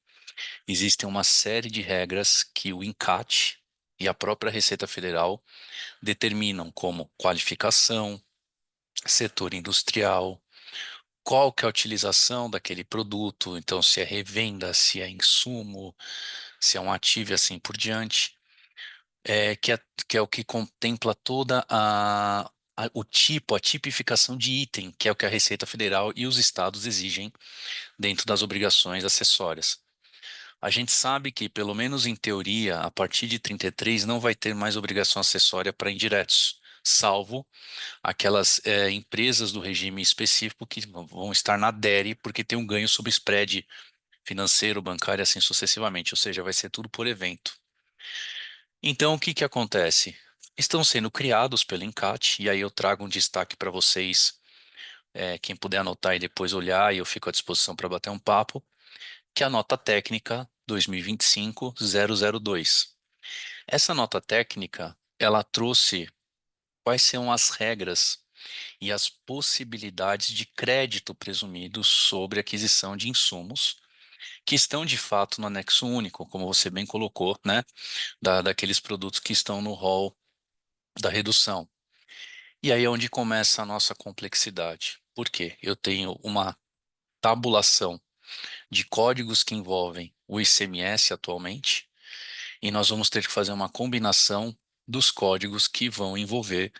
existem uma série de regras que o INCAT e a própria Receita Federal determinam, como qualificação, setor industrial, qual que é a utilização daquele produto, então se é revenda, se é insumo, se é um ativo e assim por diante, que é o que contempla toda o tipo, a tipificação de item, que é o que a Receita Federal e os estados exigem dentro das obrigações acessórias. A gente sabe que, pelo menos em teoria, a partir de 33 não vai ter mais obrigação acessória para indiretos, salvo aquelas empresas do regime específico que vão estar na DERE porque tem um ganho sobre spread financeiro, bancário e assim sucessivamente, ou seja, vai ser tudo por evento. Então, o que que acontece? Estão sendo criados pelo INCAT, e aí eu trago um destaque para vocês, quem puder anotar e depois olhar, e eu fico à disposição para bater um papo, que é a nota técnica 2025-002. Essa nota técnica, ela trouxe quais são as regras e as possibilidades de crédito presumido sobre aquisição de insumos que estão de fato no anexo único, como você bem colocou, né, daqueles produtos que estão no rol da redução. E aí é onde começa a nossa complexidade. Por quê? Eu tenho uma tabulação de códigos que envolvem o ICMS atualmente, e nós vamos ter que fazer uma combinação dos códigos que vão envolver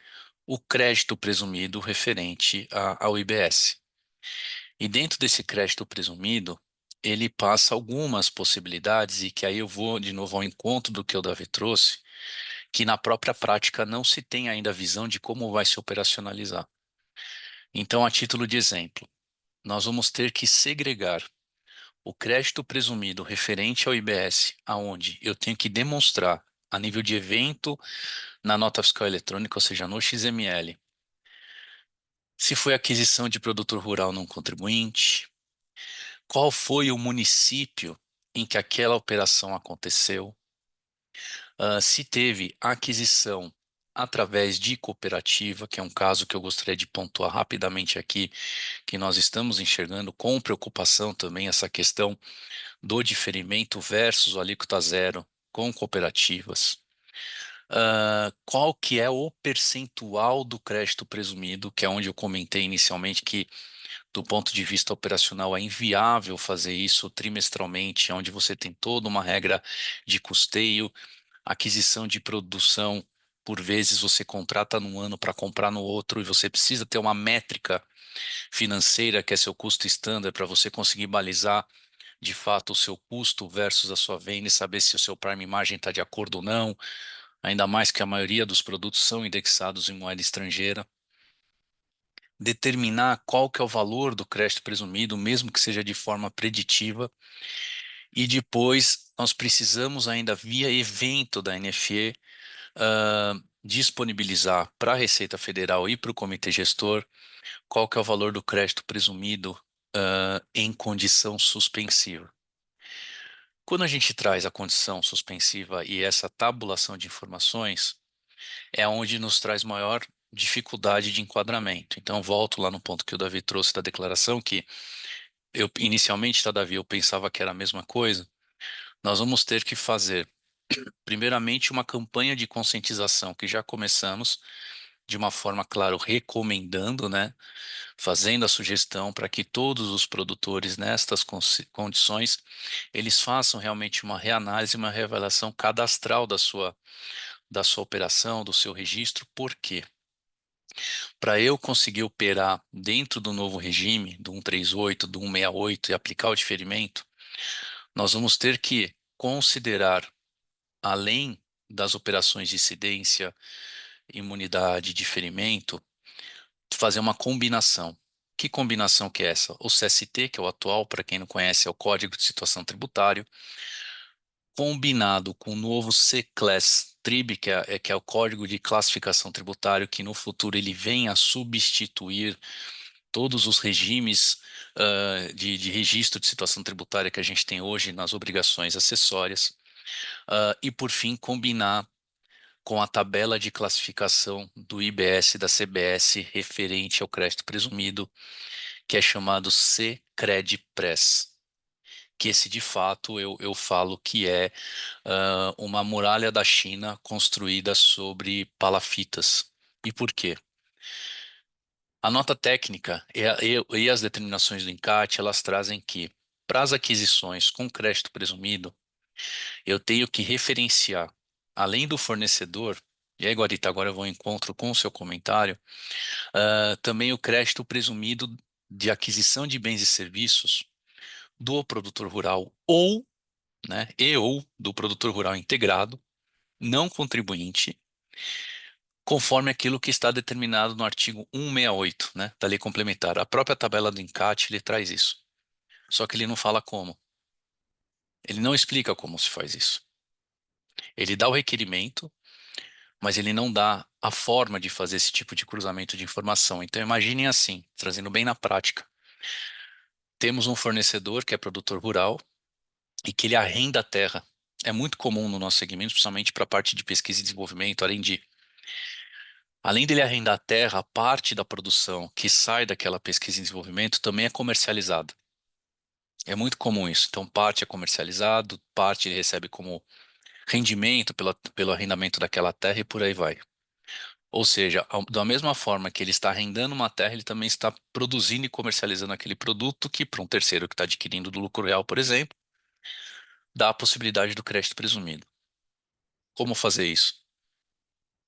o crédito presumido referente ao IBS. E dentro desse crédito presumido, ele passa algumas possibilidades, e que aí eu vou de novo ao encontro do que o Davi trouxe, que na própria prática não se tem ainda a visão de como vai se operacionalizar. Então, a título de exemplo, nós vamos ter que segregar o crédito presumido referente ao IBS, aonde eu tenho que demonstrar a nível de evento na nota fiscal eletrônica, ou seja, no XML, se foi aquisição de produtor rural não contribuinte, qual foi o município em que aquela operação aconteceu, se teve aquisição através de cooperativa, que é um caso que eu gostaria de pontuar rapidamente aqui, que nós estamos enxergando com preocupação também essa questão do diferimento versus o alíquota zero com cooperativas. Qual que é o percentual do crédito presumido, que é onde eu comentei inicialmente que, do ponto de vista operacional, é inviável fazer isso trimestralmente, onde você tem toda uma regra de custeio, aquisição de produção, por vezes você contrata num ano para comprar no outro, e você precisa ter uma métrica financeira, que é seu custo estándar, para você conseguir balizar de fato o seu custo versus a sua venda e saber se o seu prime margin está de acordo ou não, ainda mais que a maioria dos produtos são indexados em moeda estrangeira. Determinar qual que é o valor do crédito presumido, mesmo que seja de forma preditiva, e depois nós precisamos ainda via evento da NFE disponibilizar para a Receita Federal e para o Comitê Gestor qual que é o valor do crédito presumido em condição suspensiva. Quando a gente traz a condição suspensiva e essa tabulação de informações, é onde nos traz maior dificuldade de enquadramento. Então, volto lá no ponto que o Davi trouxe da declaração, que eu inicialmente, tá, Davi, eu pensava que era a mesma coisa. Nós vamos ter que fazer, primeiramente, uma campanha de conscientização, que já começamos, de uma forma, claro, recomendando, né, fazendo a sugestão para que todos os produtores nestas condições, eles façam realmente uma reanálise, uma revelação cadastral da sua operação, do seu registro. Por quê? Para eu conseguir operar dentro do novo regime, do 138, do 168 e aplicar o diferimento, nós vamos ter que considerar, além das operações de incidência, imunidade e diferimento, fazer uma combinação. Que combinação que é essa? O CST, que é o atual, para quem não conhece, é o Código de Situação Tributário, combinado com o novo C-Class TRIB, que é o Código de Classificação Tributário, que no futuro ele vem a substituir todos os regimes de registro de situação tributária que a gente tem hoje nas obrigações acessórias, e por fim combinar com a tabela de classificação do IBS e da CBS referente ao crédito presumido, que é chamado C-Credpress. que esse de fato eu falo que é uma muralha da China construída sobre palafitas. E por quê? A nota técnica e as determinações do encarte, elas trazem que, para as aquisições com crédito presumido, eu tenho que referenciar, além do fornecedor, e aí, Guarita, agora eu vou ao encontro com o seu comentário, também o crédito presumido de aquisição de bens e serviços do produtor rural ou, né, e ou do produtor rural integrado, não contribuinte, conforme aquilo que está determinado no artigo 168, né, da Lei Complementar. A própria tabela do encarte, ele traz isso. Só que ele não fala como. Ele não explica como se faz isso. Ele dá o requerimento, mas ele não dá a forma de fazer esse tipo de cruzamento de informação. Então imaginem assim, trazendo bem na prática. Temos um fornecedor que é produtor rural e que ele arrenda a terra. É muito comum no nosso segmento, principalmente para a parte de pesquisa e desenvolvimento, além dele arrendar a terra, a parte da produção que sai daquela pesquisa e desenvolvimento também é comercializada. É muito comum isso. Então, parte é comercializado, parte ele recebe como rendimento pelo arrendamento daquela terra e por aí vai. Ou seja, da mesma forma que ele está arrendando uma terra, ele também está produzindo e comercializando aquele produto que, para um terceiro que está adquirindo do lucro real, por exemplo, dá a possibilidade do crédito presumido. Como fazer isso?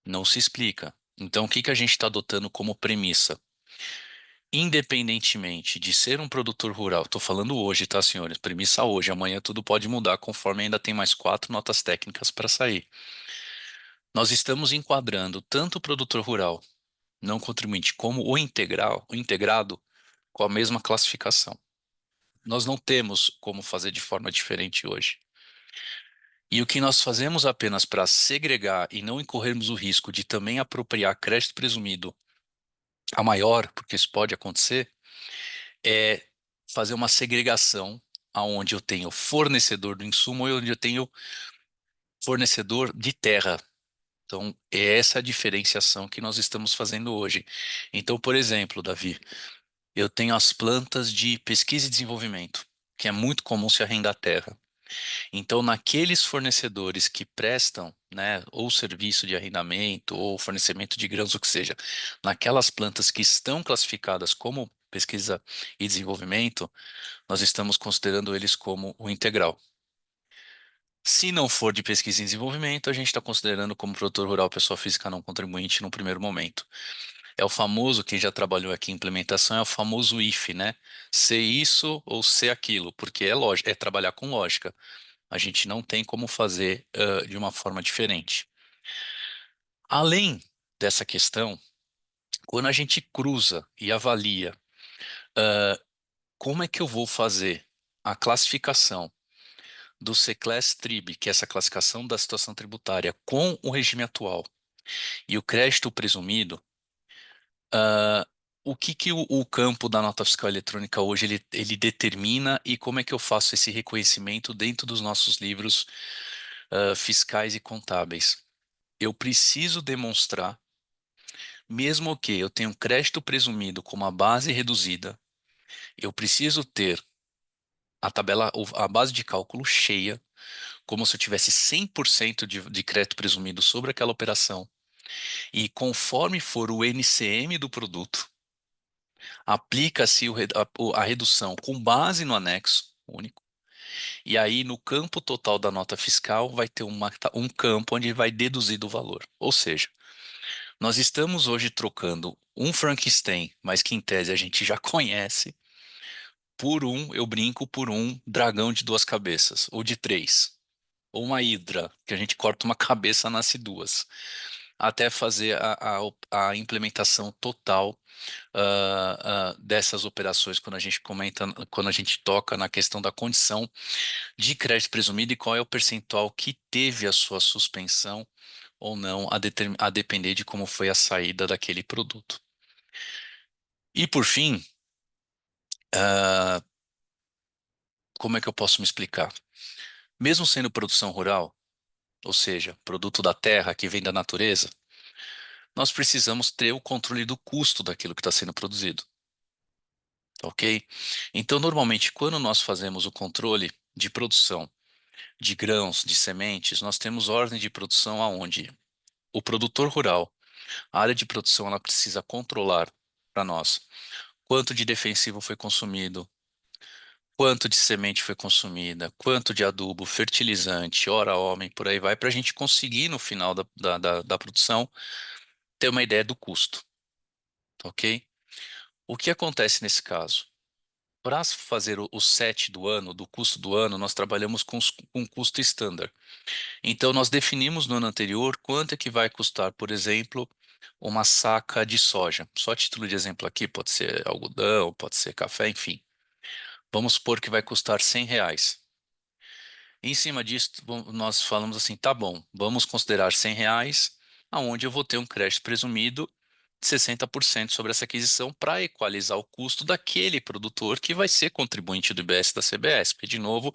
Não se explica. Então, o que que a gente está adotando como premissa? Independentemente de ser um produtor rural, estou falando hoje, tá, senhores? Premissa hoje, amanhã tudo pode mudar conforme ainda tem mais 4 notas técnicas para sair. Nós estamos enquadrando tanto o produtor rural não contribuinte como o integrado com a mesma classificação. Nós não temos como fazer de forma diferente hoje. E o que nós fazemos apenas para segregar e não incorrermos o risco de também apropriar crédito presumido a maior, porque isso pode acontecer, é fazer uma segregação aonde eu tenho fornecedor do insumo e onde eu tenho fornecedor de terra. Então, é essa a diferenciação que nós estamos fazendo hoje. Então, por exemplo, Davi, eu tenho as plantas de pesquisa e desenvolvimento, que é muito comum se arrendar terra. Então, naqueles fornecedores que prestam, né, ou serviço de arrendamento, ou fornecimento de grãos, o que seja, naquelas plantas que estão classificadas como pesquisa e desenvolvimento, nós estamos considerando eles como o integral. Se não for de pesquisa e desenvolvimento, a gente está considerando como produtor rural pessoa física não contribuinte no primeiro momento. É o famoso, quem já trabalhou aqui em implementação, é o famoso if, né? Ser isso ou ser aquilo, porque é lógica, é trabalhar com lógica. A gente não tem como fazer de uma forma diferente. Além dessa questão, quando a gente cruza e avalia como é que eu vou fazer a classificação do C-Class TRIB, que é essa classificação da situação tributária, com o regime atual e o crédito presumido, o que que o campo da nota fiscal eletrônica hoje ele determina e como é que eu faço esse reconhecimento dentro dos nossos livros fiscais e contábeis? Eu preciso demonstrar, mesmo que eu tenha um crédito presumido com uma base reduzida, eu preciso ter a base de cálculo cheia, como se eu tivesse 100% de crédito presumido sobre aquela operação. E conforme for o NCM do produto, aplica-se a redução com base no anexo único. E aí, no campo total da nota fiscal, vai ter um campo onde vai deduzir do valor. Ou seja, nós estamos hoje trocando um Frankenstein, mas que em tese a gente já conhece, eu brinco, por um dragão de 2 cabeças, ou de 3. Ou uma hidra, que a gente corta uma cabeça, nasce 2. Até fazer a implementação total dessas operações quando a gente toca na questão da condição de crédito presumido e qual é o percentual que teve a sua suspensão ou não, a depender de como foi a saída daquele produto. E por fim, ah, como é que eu posso me explicar? Mesmo sendo produção rural, ou seja, produto da terra que vem da natureza, nós precisamos ter o controle do custo daquilo que está sendo produzido. ok? Então, normalmente, quando nós fazemos o controle de produção de grãos, de sementes, nós temos ordem de produção aonde o produtor rural, a área de produção, ela precisa controlar para nós quanto de defensivo foi consumido, quanto de semente foi consumida, quanto de adubo, fertilizante, hora homem, por aí vai, para a gente conseguir no final da produção ter uma ideia do custo, ok? O que acontece nesse caso? Para fazer o set do ano, do custo do ano, nós trabalhamos com custo estándar. Então, nós definimos no ano anterior quanto é que vai custar, por exemplo, uma saca de soja. Só a título de exemplo aqui, pode ser algodão, pode ser café, enfim. Vamos supor que vai custar R$ 100. Em cima disso, nós falamos assim, tá bom, vamos considerar R$ 100, aonde eu vou ter um crédito presumido de 60% sobre essa aquisição para equalizar o custo daquele produtor que vai ser contribuinte do IBS da CBS. Porque, de novo,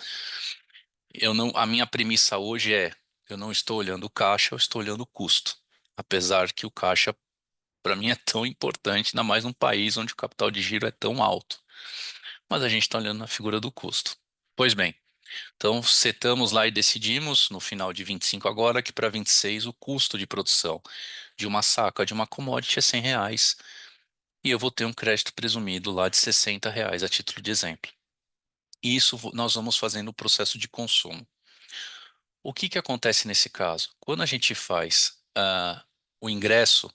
a minha premissa hoje é, eu não estou olhando o caixa, eu estou olhando o custo. Apesar que o caixa, para mim, é tão importante, ainda mais num país onde o capital de giro é tão alto. Mas a gente está olhando na figura do custo. Pois bem, então setamos lá e decidimos, no final de 25 agora, que para 26 o custo de produção de uma saca de uma commodity é R$ 100 e eu vou ter um crédito presumido lá de R$ 60 a título de exemplo. E isso nós vamos fazendo o processo de consumo. O que acontece nesse caso? Quando a gente faz o ingresso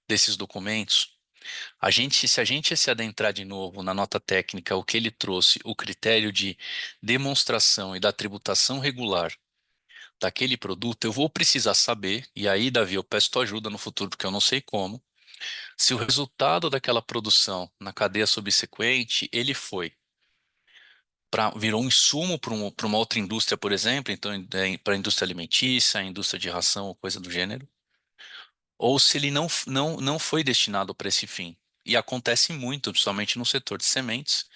desses documentos, se a gente se adentrar de novo na nota técnica, o que ele trouxe, o critério de demonstração e da tributação regular daquele produto, eu vou precisar saber, e aí, Davi, eu peço tua ajuda no futuro, porque eu não sei como, se o resultado daquela produção na cadeia subsequente, ele foi virou um insumo para uma outra indústria, por exemplo, então para a indústria alimentícia, a indústria de ração ou coisa do gênero, ou se ele não foi destinado para esse fim. E acontece muito, principalmente no setor de sementes,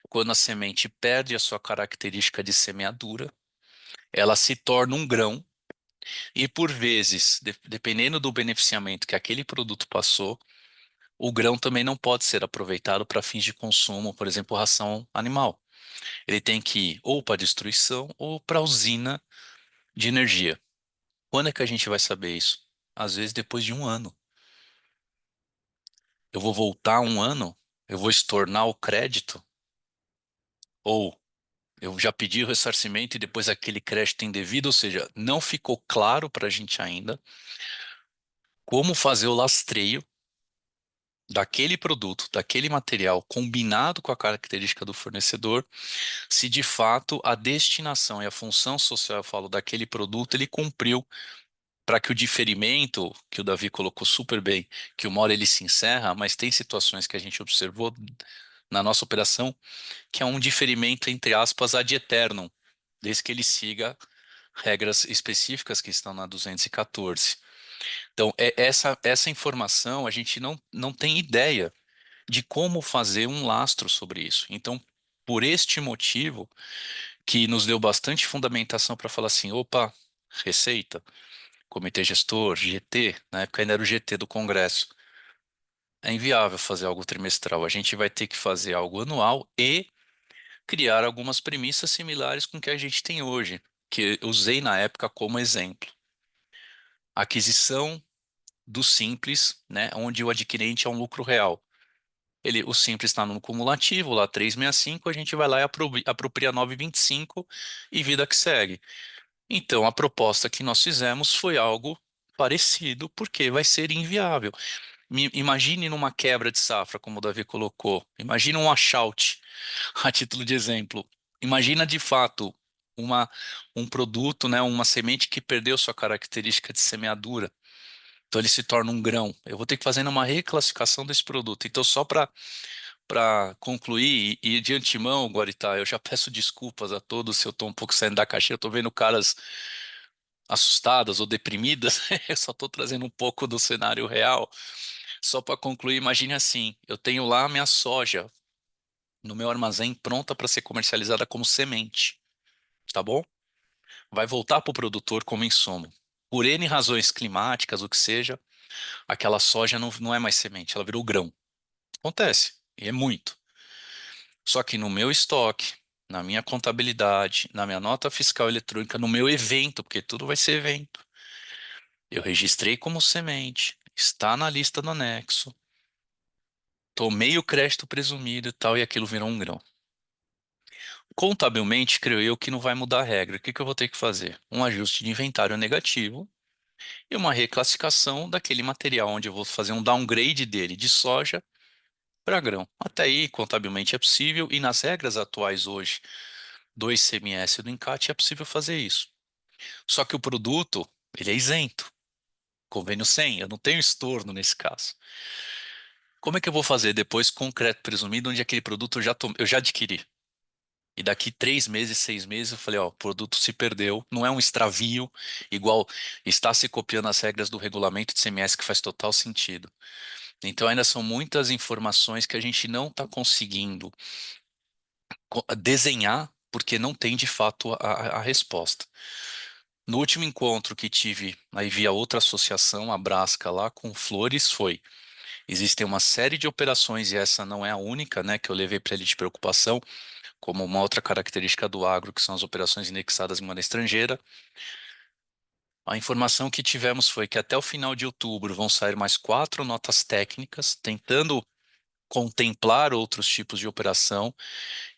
quando a semente perde a sua característica de semeadura, ela se torna um grão, e por vezes, dependendo do beneficiamento que aquele produto passou, o grão também não pode ser aproveitado para fins de consumo, por exemplo, ração animal. Ele tem que ir ou para destruição ou para a usina de energia. Quando é que a gente vai saber isso? Às vezes depois de um ano. Eu vou voltar um ano, eu vou estornar o crédito, ou eu já pedi o ressarcimento e depois aquele crédito indevido, ou seja, não ficou claro para a gente ainda como fazer o lastreio daquele produto, daquele material combinado com a característica do fornecedor, se de fato a destinação e a função social, eu falo, daquele produto, ele cumpriu para que o diferimento, que o Davi colocou super bem, que uma hora ele se encerra, mas tem situações que a gente observou na nossa operação, que é um diferimento, entre aspas, ad eternum, desde que ele siga regras específicas que estão na 214. Então, essa informação, a gente não tem ideia de como fazer um lastro sobre isso. Então, por este motivo, que nos deu bastante fundamentação para falar assim, opa, Receita, Comitê Gestor, GT, na época ainda era o GT do Congresso. É inviável fazer algo trimestral. A gente vai ter que fazer algo anual e criar algumas premissas similares com o que a gente tem hoje, que eu usei na época como exemplo. Aquisição do Simples, né, onde o adquirente é um lucro real. O Simples está no cumulativo, lá 365, a gente vai lá e apropria 925 e vida que segue. Então, a proposta que nós fizemos foi algo parecido, porque vai ser inviável. Imagine numa quebra de safra, como o Davi colocou. Imagine um washout, a título de exemplo. Imagina de fato uma, um produto, né, uma semente que perdeu sua característica de semeadura. Então ele se torna um grão. Eu vou ter que fazer uma reclassificação desse produto. Então, só para concluir, e de antemão, Guaritá, eu já peço desculpas a todos se eu estou um pouco saindo da caixinha. Eu estou vendo caras assustadas ou deprimidas. Eu só estou trazendo um pouco do cenário real. Só para concluir, imagine assim: eu tenho lá a minha soja no meu armazém pronta para ser comercializada como semente, tá bom? Vai voltar para o produtor como insumo. Por N razões climáticas, o que seja, aquela soja não é mais semente, ela virou grão. Acontece, e é muito. Só que no meu estoque, na minha contabilidade, na minha nota fiscal eletrônica, no meu evento, porque tudo vai ser evento, eu registrei como semente, está na lista do anexo, tomei o crédito presumido e tal, e aquilo virou um grão. Contabilmente, creio eu que não vai mudar a regra. O que que eu vou ter que fazer? Um ajuste de inventário negativo e uma reclassificação daquele material onde eu vou fazer um downgrade dele de soja para grão. Até aí, contabilmente é possível e nas regras atuais hoje do ICMS e do encate é possível fazer isso. Só que o produto, ele é isento. Convênio 100, eu não tenho estorno nesse caso. Como é que eu vou fazer depois com o crédito presumido onde aquele produto eu já adquiri? E daqui 3 meses, 6 meses, eu falei, ó, o produto se perdeu, não é um extravio, igual está se copiando as regras do regulamento de CMS, que faz total sentido. Então ainda são muitas informações que a gente não está conseguindo desenhar, porque não tem de fato a resposta. No último encontro que tive aí via outra associação, a Brasca, lá com Flores, existem uma série de operações, e essa não é a única, né, que eu levei para ele de preocupação, como uma outra característica do agro, que são as operações indexadas em moeda estrangeira. A informação que tivemos foi que até o final de outubro vão sair mais 4 notas técnicas, tentando contemplar outros tipos de operação,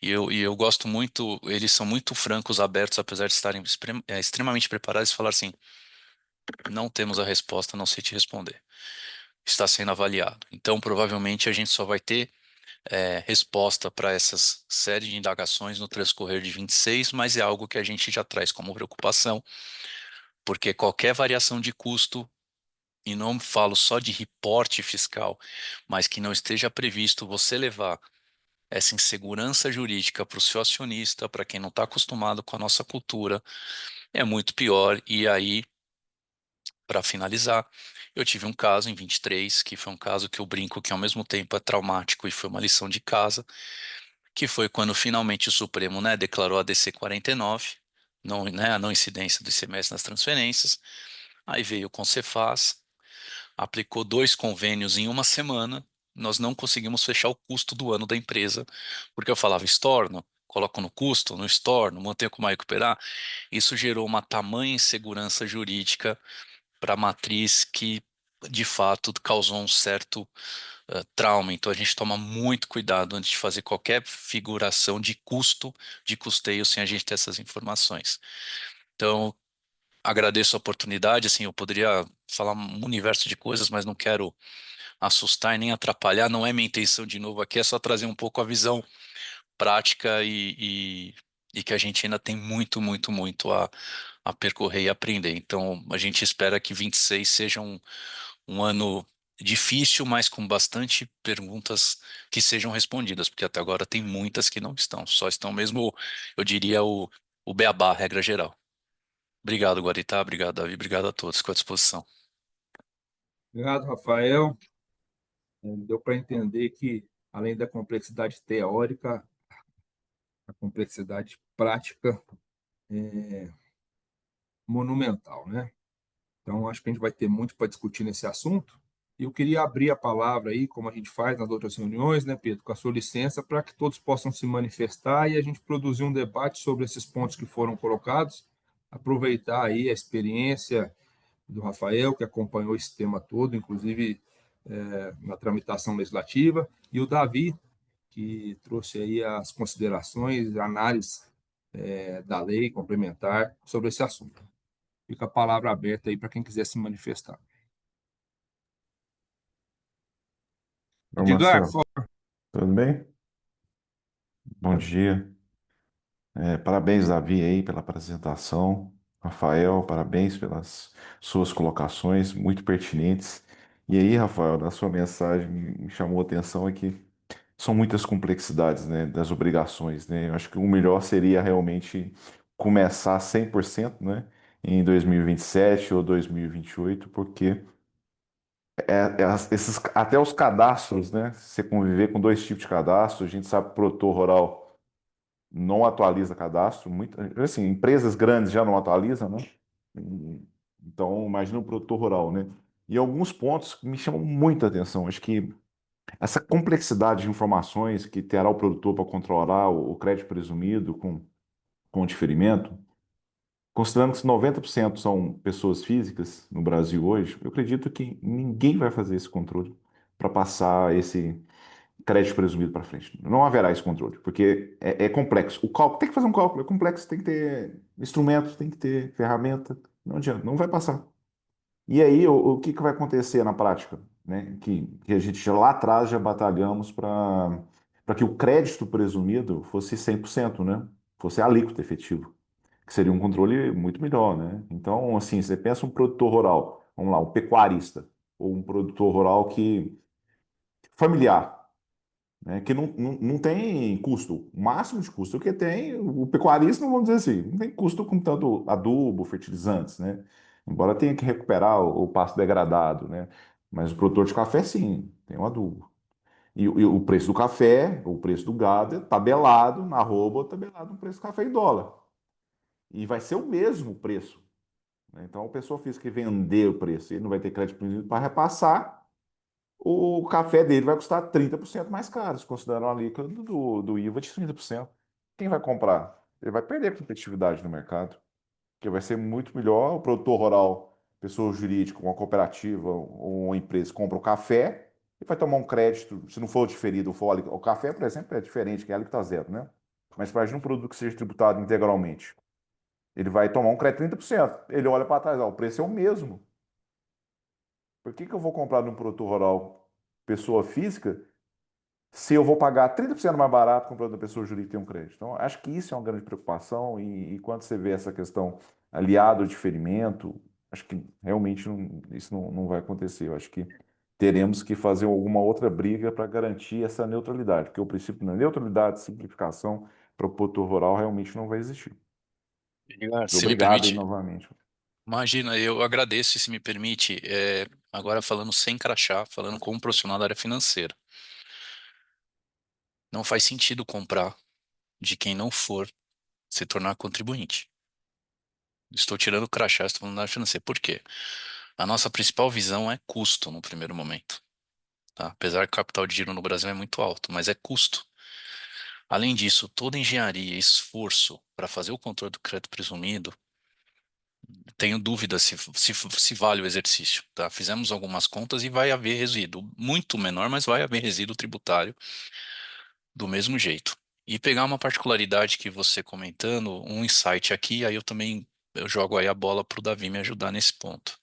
e eu gosto muito, eles são muito francos, abertos, apesar de estarem extremamente preparados, e falar assim, não temos a resposta, não sei te responder. Está sendo avaliado. Então, provavelmente, a gente só vai ter resposta para essas série de indagações no transcorrer de 26, mas é algo que a gente já traz como preocupação, porque qualquer variação de custo, e não falo só de reporte fiscal, mas que não esteja previsto você levar essa insegurança jurídica para o seu acionista, para quem não está acostumado com a nossa cultura, é muito pior. E aí, para finalizar, eu tive um caso em 23, que foi um caso que eu brinco que ao mesmo tempo é traumático e foi uma lição de casa, que foi quando finalmente o Supremo, né, declarou a DC 49, não, né, a não incidência do ICMS nas transferências. Aí veio o Concefaz, aplicou 2 convênios em uma semana, nós não conseguimos fechar o custo do ano da empresa, porque eu falava estorno, coloco no custo, no estorno, mantenho como recuperar. Isso gerou uma tamanha insegurança jurídica para a matriz que, de fato, causou um certo trauma. Então, a gente toma muito cuidado antes de fazer qualquer figuração de custo, de custeio, sem a gente ter essas informações. Então, agradeço a oportunidade. Assim, eu poderia falar um universo de coisas, mas não quero assustar e nem atrapalhar. Não é minha intenção, de novo, aqui é só trazer um pouco a visão prática e que a gente ainda tem muito, muito, muito a percorrer e aprender. Então, a gente espera que 26 seja um ano difícil, mas com bastante perguntas que sejam respondidas, porque até agora tem muitas que não estão, só estão mesmo, eu diria, o beabá, a regra geral. Obrigado, Guaritá, obrigado, Davi, obrigado a todos, com a disposição. Obrigado, Rafael. Deu para entender que, além da complexidade teórica, a complexidade prática é monumental, né? Então, acho que a gente vai ter muito para discutir nesse assunto. E eu queria abrir a palavra aí, como a gente faz nas outras reuniões, né, Pedro, com a sua licença, para que todos possam se manifestar e a gente produzir um debate sobre esses pontos que foram colocados, aproveitar aí a experiência do Rafael, que acompanhou esse tema todo, inclusive na tramitação legislativa, e o Davi, que trouxe aí as considerações, a análise da lei complementar sobre esse assunto. Fica a palavra aberta aí para quem quiser se manifestar. Ô, Edgar, Marcelo, tudo bem? Bom dia. Parabéns, Davi, aí, pela apresentação. Rafael, parabéns pelas suas colocações, muito pertinentes. E aí, Rafael, na sua mensagem me chamou a atenção é que são muitas complexidades, né, das obrigações, né? Eu acho que o melhor seria realmente começar 100%, né, em 2027 ou 2028, porque até os cadastros, né? Se você conviver com dois tipos de cadastro, a gente sabe que o produtor rural não atualiza cadastro, muito, assim, empresas grandes já não atualizam, né? E- Então, imagina o produtor rural, né? E alguns pontos que me chamam muita atenção. Acho que essa complexidade de informações que terá o produtor para controlar o crédito presumido com o diferimento, considerando que 90% são pessoas físicas no Brasil hoje, eu acredito que ninguém vai fazer esse controle para passar esse crédito presumido para frente. Não haverá esse controle, porque é complexo. O cálculo tem que fazer um cálculo, é complexo, tem que ter instrumentos, tem que ter ferramenta. Não adianta, não vai passar. E aí, o que que vai acontecer na prática? Né? Que a gente já lá atrás já batalhamos para que o crédito presumido fosse 100%, né? Fosse a alíquota efetivo, que seria um controle muito melhor, né? Então, assim, você pensa um produtor rural, vamos lá, um pecuarista, ou um produtor rural que familiar, né, que não tem custo. O máximo de custo que tem, o pecuarista, vamos dizer assim, não tem custo com tanto adubo, fertilizantes, né? Embora tenha que recuperar o pasto degradado, né? Mas o produtor de café, sim, tem um adubo. E o preço do café, o preço do gado, é tabelado na arroba, tabelado no preço do café em dólar. E vai ser o mesmo preço, né? Então, a pessoa física que vender o preço, ele não vai ter crédito para repassar, o café dele vai custar 30% mais caro, se considerar uma alíquota do IVA de 30%. Quem vai comprar? Ele vai perder competitividade no mercado, porque vai ser muito melhor o produtor rural, pessoa jurídica, uma cooperativa ou uma empresa compra o café e vai tomar um crédito, se não for diferido, o café, por exemplo, é diferente, que é alíquota zero, né? Mas imagina um produto que seja tributado integralmente. Ele vai tomar um crédito de 30%. Ele olha para trás, ó, o preço é o mesmo. Por que que eu vou comprar de um produtor rural pessoa física se eu vou pagar 30% mais barato comprando da pessoa jurídica que tem um crédito? Então, acho que isso é uma grande preocupação e quando você vê essa questão aliado ao diferimento, acho que realmente isso não vai acontecer. Eu acho que teremos que fazer alguma outra briga para garantir essa neutralidade, porque o princípio da neutralidade, simplificação para o produtor rural realmente não vai existir. Edgar, se me Obrigado aí permite, novamente. imagina, eu agradeço, e se me permite, agora falando sem crachá, falando como profissional da área financeira. Não faz sentido comprar de quem não for se tornar contribuinte. Estou tirando o crachá, estou falando da área financeira. Por quê? A nossa principal visão é custo no primeiro momento. Tá? Apesar que o capital de giro no Brasil é muito alto, mas é custo. Além disso, toda engenharia e esforço para fazer o controle do crédito presumido, tenho dúvida se vale o exercício. Tá? Fizemos algumas contas e vai haver resíduo. Muito menor, mas vai haver resíduo tributário do mesmo jeito. E pegar uma particularidade que você comentando, um insight aqui, aí eu jogo aí a bola para o Davi me ajudar nesse ponto.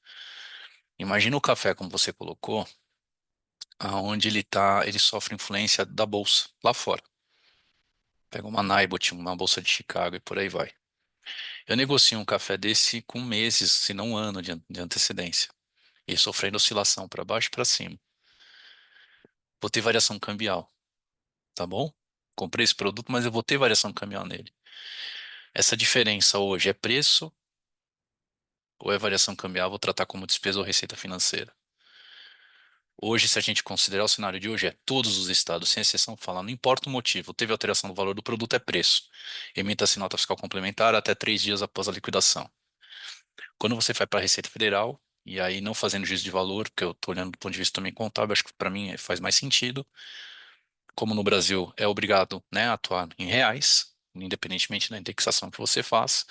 Imagina o café, como você colocou, aonde ele sofre influência da bolsa lá fora. Pega uma Nibot, uma bolsa de Chicago e por aí vai. Eu negocio um café desse com meses, se não um ano de antecedência, e sofrendo oscilação para baixo e para cima. Vou ter variação cambial, tá bom? Comprei esse produto, mas eu vou ter variação cambial nele. Essa diferença hoje é preço ou é variação cambial? Vou tratar como despesa ou receita financeira. Hoje, se a gente considerar o cenário de hoje, todos os estados, sem exceção, falam, não importa o motivo, teve alteração do valor do produto, é preço. Emita-se nota fiscal complementar até 3 dias após a liquidação. Quando você vai para a Receita Federal, e aí não fazendo juízo de valor, porque eu estou olhando do ponto de vista também contábil, acho que para mim faz mais sentido. Como no Brasil é obrigado, né, a atuar em reais, independentemente da indexação que você faz,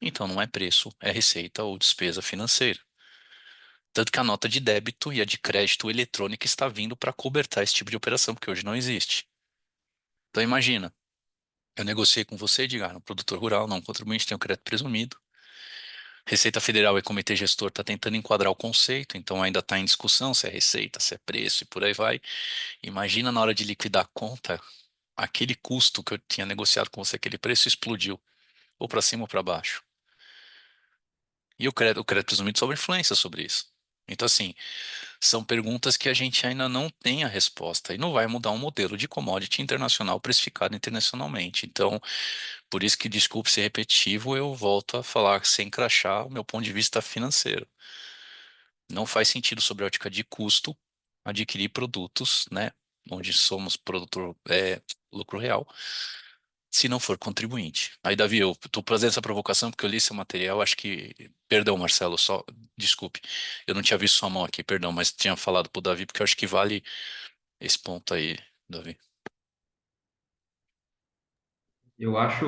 então não é preço, é receita ou despesa financeira. Tanto que a nota de débito e a de crédito eletrônica está vindo para cobertar esse tipo de operação, porque hoje não existe. Então imagina, eu negociei com você, Edgar, um produtor rural, não um contribuinte, tem o crédito presumido. Receita Federal e Comitê Gestor está tentando enquadrar o conceito, então ainda está em discussão se é receita, se é preço e por aí vai. Imagina na hora de liquidar a conta, aquele custo que eu tinha negociado com você, aquele preço explodiu, ou para cima ou para baixo. E o crédito presumido sofre influência sobre isso. Então, assim, são perguntas que a gente ainda não tem a resposta e não vai mudar um modelo de commodity internacional precificado internacionalmente. Então, por isso que, desculpe ser repetitivo, eu volto a falar sem crachá o meu ponto de vista financeiro. Não faz sentido, sob a ótica de custo, adquirir produtos, né, onde somos produtor lucro real, se não for contribuinte. Aí, Davi, eu estou fazendo essa provocação porque eu li seu material, acho que. Perdão, Marcelo, só. Desculpe. Eu não tinha visto sua mão aqui, perdão, mas tinha falado para o Davi porque eu acho que vale esse ponto aí, Davi. Eu acho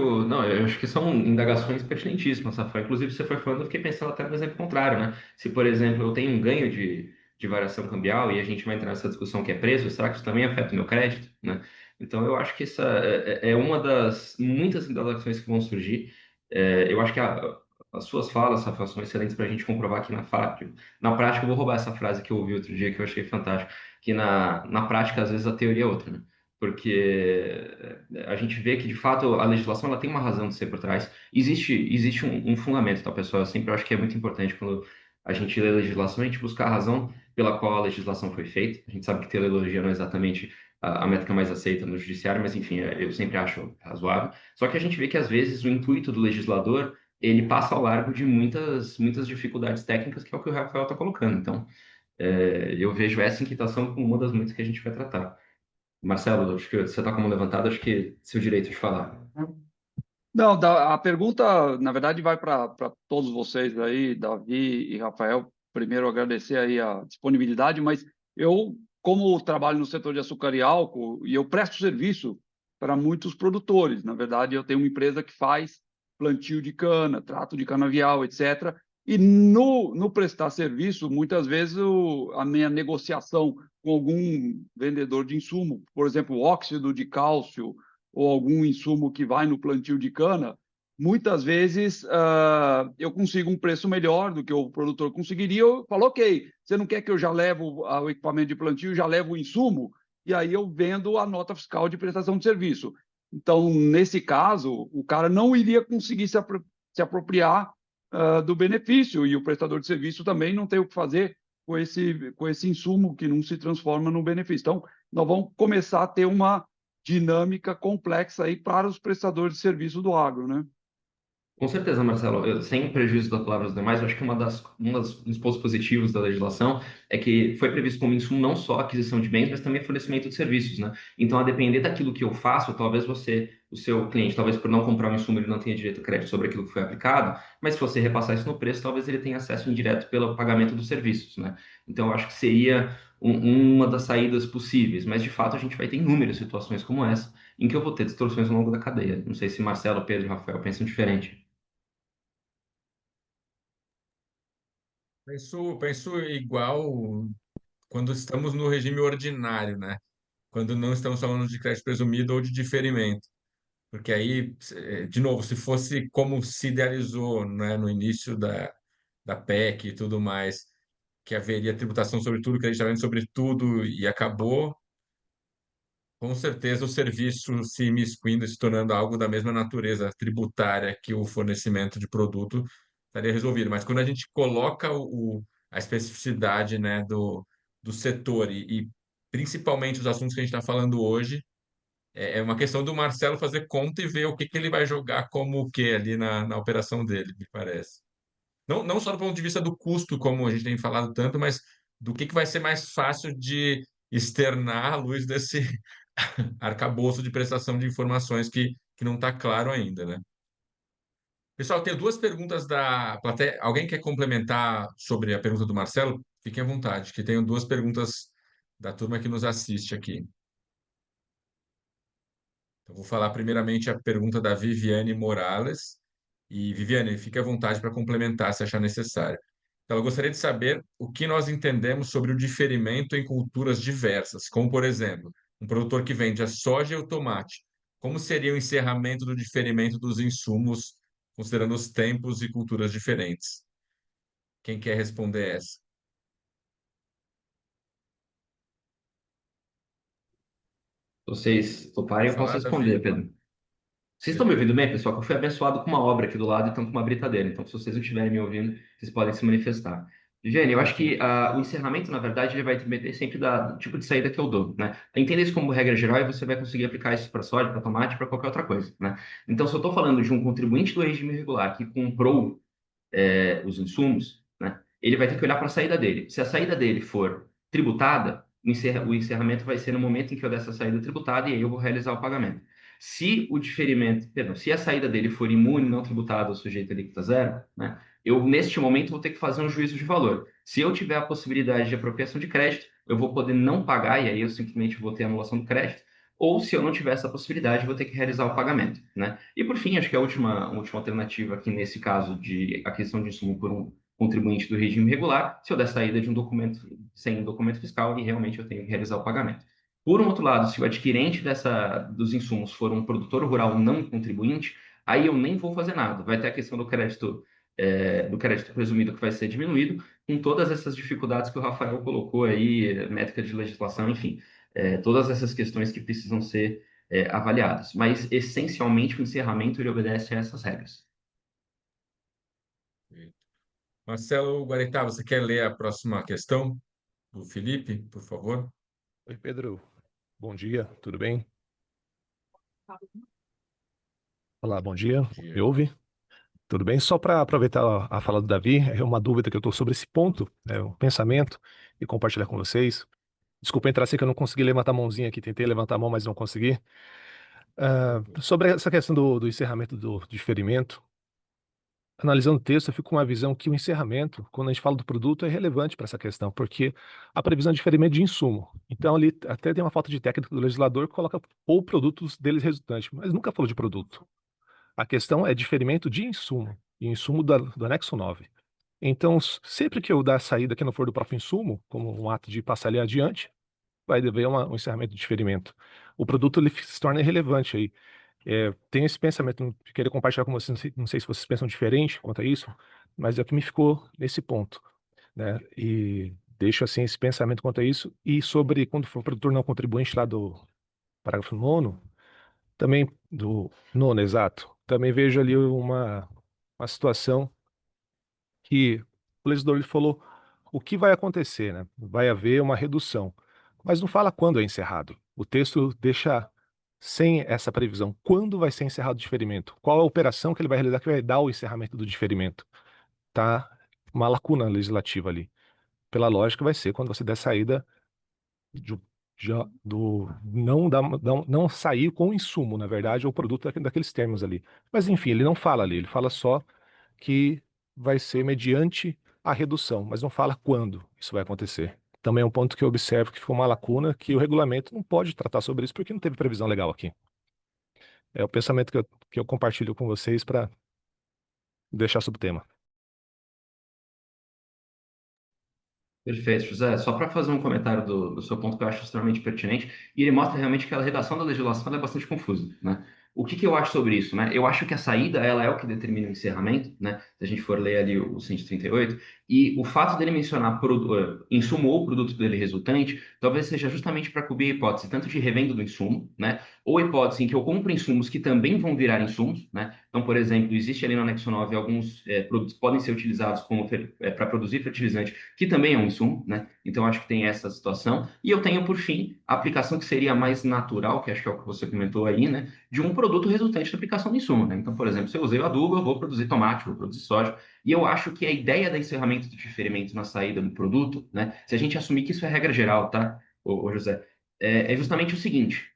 que são indagações pertinentíssimas, Rafael. Inclusive, você foi falando, eu fiquei pensando até no exemplo contrário, né? Se, por exemplo, eu tenho um ganho de variação cambial e a gente vai entrar nessa discussão que é preço, será que isso também afeta o meu crédito, né? Então, eu acho que essa é uma das muitas indagações que vão surgir. Eu acho que as suas falas, Rafael, são excelentes para a gente comprovar que na prática, eu vou roubar essa frase que eu ouvi outro dia, que eu achei fantástica, que na prática, às vezes, a teoria é outra, né? Porque a gente vê que, de fato, a legislação ela tem uma razão de ser por trás. Existe um fundamento, tá, pessoal? Eu sempre acho que é muito importante quando a gente lê a legislação, a gente buscar a razão pela qual a legislação foi feita. A gente sabe que teleologia não é exatamente a métrica mais aceita no judiciário, mas, enfim, eu sempre acho razoável. Só que a gente vê que, às vezes, o intuito do legislador, ele passa ao largo de muitas dificuldades técnicas, que é o que o Rafael está colocando. Então, eu vejo essa inquietação como uma das muitas que a gente vai tratar. Marcelo, acho que você está com a mão levantada, acho que é seu direito de falar. Não, a pergunta, na verdade, vai para todos vocês aí, Davi e Rafael. Primeiro, agradecer aí a disponibilidade, mas eu, como trabalho no setor de açúcar e álcool, e eu presto serviço para muitos produtores. Na verdade, eu tenho uma empresa que faz plantio de cana, trato de canavial, etc. E no prestar serviço, muitas vezes a minha negociação com algum vendedor de insumo, por exemplo, óxido de cálcio, ou algum insumo que vai no plantio de cana, muitas vezes eu consigo um preço melhor do que o produtor conseguiria. Eu falo, ok, você não quer que eu já levo o equipamento de plantio, já levo o insumo, e aí eu vendo a nota fiscal de prestação de serviço. Então, nesse caso, o cara não iria conseguir se apropriar do benefício, e o prestador de serviço também não tem o que fazer com esse insumo que não se transforma no benefício. Então, nós vamos começar a ter uma dinâmica complexa aí para os prestadores de serviço do agro, né? Com certeza, Marcelo. Sem prejuízo das palavras demais, eu acho que um dos pontos positivos da legislação é que foi previsto como insumo não só a aquisição de bens, mas também fornecimento de serviços, né? Então, a depender daquilo que eu faço, talvez o seu cliente, talvez por não comprar um insumo, ele não tenha direito a crédito sobre aquilo que foi aplicado, mas se você repassar isso no preço, talvez ele tenha acesso indireto pelo pagamento dos serviços, né? Então, eu acho que seria uma das saídas possíveis, mas de fato a gente vai ter inúmeras situações como essa, em que eu vou ter distorções ao longo da cadeia. Não sei se Marcelo, Pedro e Rafael pensam diferente. Penso igual quando estamos no regime ordinário, né? Quando não estamos falando de crédito presumido ou de diferimento. Porque aí, de novo, se fosse como se idealizou, né, no início da PEC e tudo mais, que haveria tributação sobre tudo, credenciamento sobre tudo e acabou, com certeza o serviço se imiscuindo, se tornando algo da mesma natureza tributária que o fornecimento de produto estaria resolvido. Mas quando a gente coloca a especificidade, né, do setor e principalmente os assuntos que a gente está falando hoje, é uma questão do Marcelo fazer conta e ver o que que ele vai jogar como o que ali na operação dele, me parece. Não só do ponto de vista do custo, como a gente tem falado tanto, mas do que vai ser mais fácil de externar à luz desse arcabouço de prestação de informações que não está claro ainda, né? Pessoal, tem duas perguntas da plateia. Alguém quer complementar sobre a pergunta do Marcelo? Fiquem à vontade, que tenho duas perguntas da turma que nos assiste aqui. Eu vou falar primeiramente a pergunta da Viviane Morales. E, Viviane, fique à vontade para complementar se achar necessário. Então, eu gostaria de saber o que nós entendemos sobre o diferimento em culturas diversas, como, por exemplo, um produtor que vende a soja e o tomate. Como seria o encerramento do diferimento dos insumos, considerando os tempos e culturas diferentes? Quem quer responder essa? Vocês toparem, Pode eu posso falar, responder, Davi? Pedro. Vocês estão me Beleza. ouvindo bem, pessoal? Que eu fui abençoado com uma obra aqui do lado e estão com uma britadeira. Então, se vocês não estiverem me ouvindo, vocês podem se manifestar. Viviane, eu acho que o encerramento, na verdade, ele vai depender sempre do tipo de saída que eu dou, né? Entenda isso como regra geral e você vai conseguir aplicar isso para soja, para tomate, para qualquer outra coisa, né? Então, se eu estou falando de um contribuinte do regime regular que comprou os insumos, né, ele vai ter que olhar para a saída dele. Se a saída dele for tributada, o encerramento vai ser no momento em que eu der essa saída tributada e aí eu vou realizar o pagamento. Se o diferimento, perdão, se a saída dele for imune, não tributada ou sujeita a alíquota zero, né, eu neste momento vou ter que fazer um juízo de valor. Se eu tiver a possibilidade de apropriação de crédito, eu vou poder não pagar, e aí eu simplesmente vou ter anulação do crédito, ou se eu não tiver essa possibilidade, eu vou ter que realizar o pagamento, né? E por fim, acho que a última alternativa aqui nesse caso de aquisição de insumo por um contribuinte do regime regular, se eu der saída de um documento sem um documento fiscal e realmente eu tenho que realizar o pagamento. Por um outro lado, se o adquirente dos insumos for um produtor rural não contribuinte, aí eu nem vou fazer nada. Vai ter a questão do crédito presumido que vai ser diminuído, com todas essas dificuldades que o Rafael colocou aí, métrica de legislação, enfim, todas essas questões que precisam ser avaliadas. Mas, essencialmente, o encerramento ele obedece a essas regras. Marcelo Guaritá, você quer ler a próxima questão do Felipe, por favor? Oi, Pedro. Bom dia, tudo bem? Olá, bom dia. Bom dia. Me ouve? Tudo bem? Só para aproveitar a fala do Davi, é uma dúvida que eu estou sobre esse ponto, um pensamento, e compartilhar com vocês. Desculpa entrar assim que eu não consegui levantar a mãozinha aqui, tentei levantar a mão, mas não consegui. Sobre essa questão do encerramento do diferimento, analisando o texto, eu fico com uma visão que o encerramento, quando a gente fala do produto, é relevante para essa questão, porque a previsão de diferimento de insumo. Então, ali até tem uma falta de técnica do legislador que coloca ou produtos deles resultantes, mas nunca falou de produto. A questão é diferimento de insumo, e insumo do anexo 9. Então, sempre que eu dar a saída que não for do próprio insumo, como um ato de passar ele adiante, vai haver um encerramento de diferimento. O produto ele se torna irrelevante aí. Tenho esse pensamento, queria compartilhar com vocês, não sei se vocês pensam diferente quanto a isso, mas é o que me ficou nesse ponto, né? E deixo assim esse pensamento quanto a isso. E sobre quando for produtor não contribuinte lá do parágrafo 9º, também do nono, exato, também vejo ali uma situação que o legislador ele falou o que vai acontecer, né? Vai haver uma redução, mas não fala quando é encerrado. O texto deixa sem essa previsão. Quando vai ser encerrado o diferimento? Qual a operação que ele vai realizar que vai dar o encerramento do diferimento? Tá uma lacuna legislativa ali. Pela lógica, vai ser quando você der saída de- do não sair com o insumo, na verdade, ou produto daqueles termos ali. Mas enfim, ele não fala ali, ele fala só que vai ser mediante a redução, mas não fala quando isso vai acontecer. Também é um ponto que eu observo que ficou uma lacuna, que o regulamento não pode tratar sobre isso porque não teve previsão legal aqui. É o pensamento que eu compartilho com vocês para deixar sobre o tema. Perfeito, José. Só para fazer um comentário do seu ponto que eu acho extremamente pertinente, e ele mostra realmente que a redação da legislação ela é bastante confusa, né? O que eu acho sobre isso, né? Eu acho que a saída ela é o que determina o encerramento, né? Se a gente for ler ali o 138, e o fato dele mencionar insumo ou produto dele resultante, talvez seja justamente para cobrir a hipótese tanto de revenda do insumo, né? Ou a hipótese em que eu compro insumos que também vão virar insumos, né? Então, por exemplo, existe ali no anexo 9 alguns produtos que podem ser utilizados para produzir fertilizante que também é um insumo, né? Então acho que tem essa situação. E eu tenho, por fim, a aplicação que seria mais natural, que acho que é o que você comentou aí, né? De um produto resultante da aplicação do insumo, né? Então, por exemplo, se eu usei o adubo, eu vou produzir tomate, vou produzir soja. E eu acho que a ideia do encerramento do diferimento na saída do produto, né? Se a gente assumir que isso é regra geral, tá, ô José? É justamente o seguinte.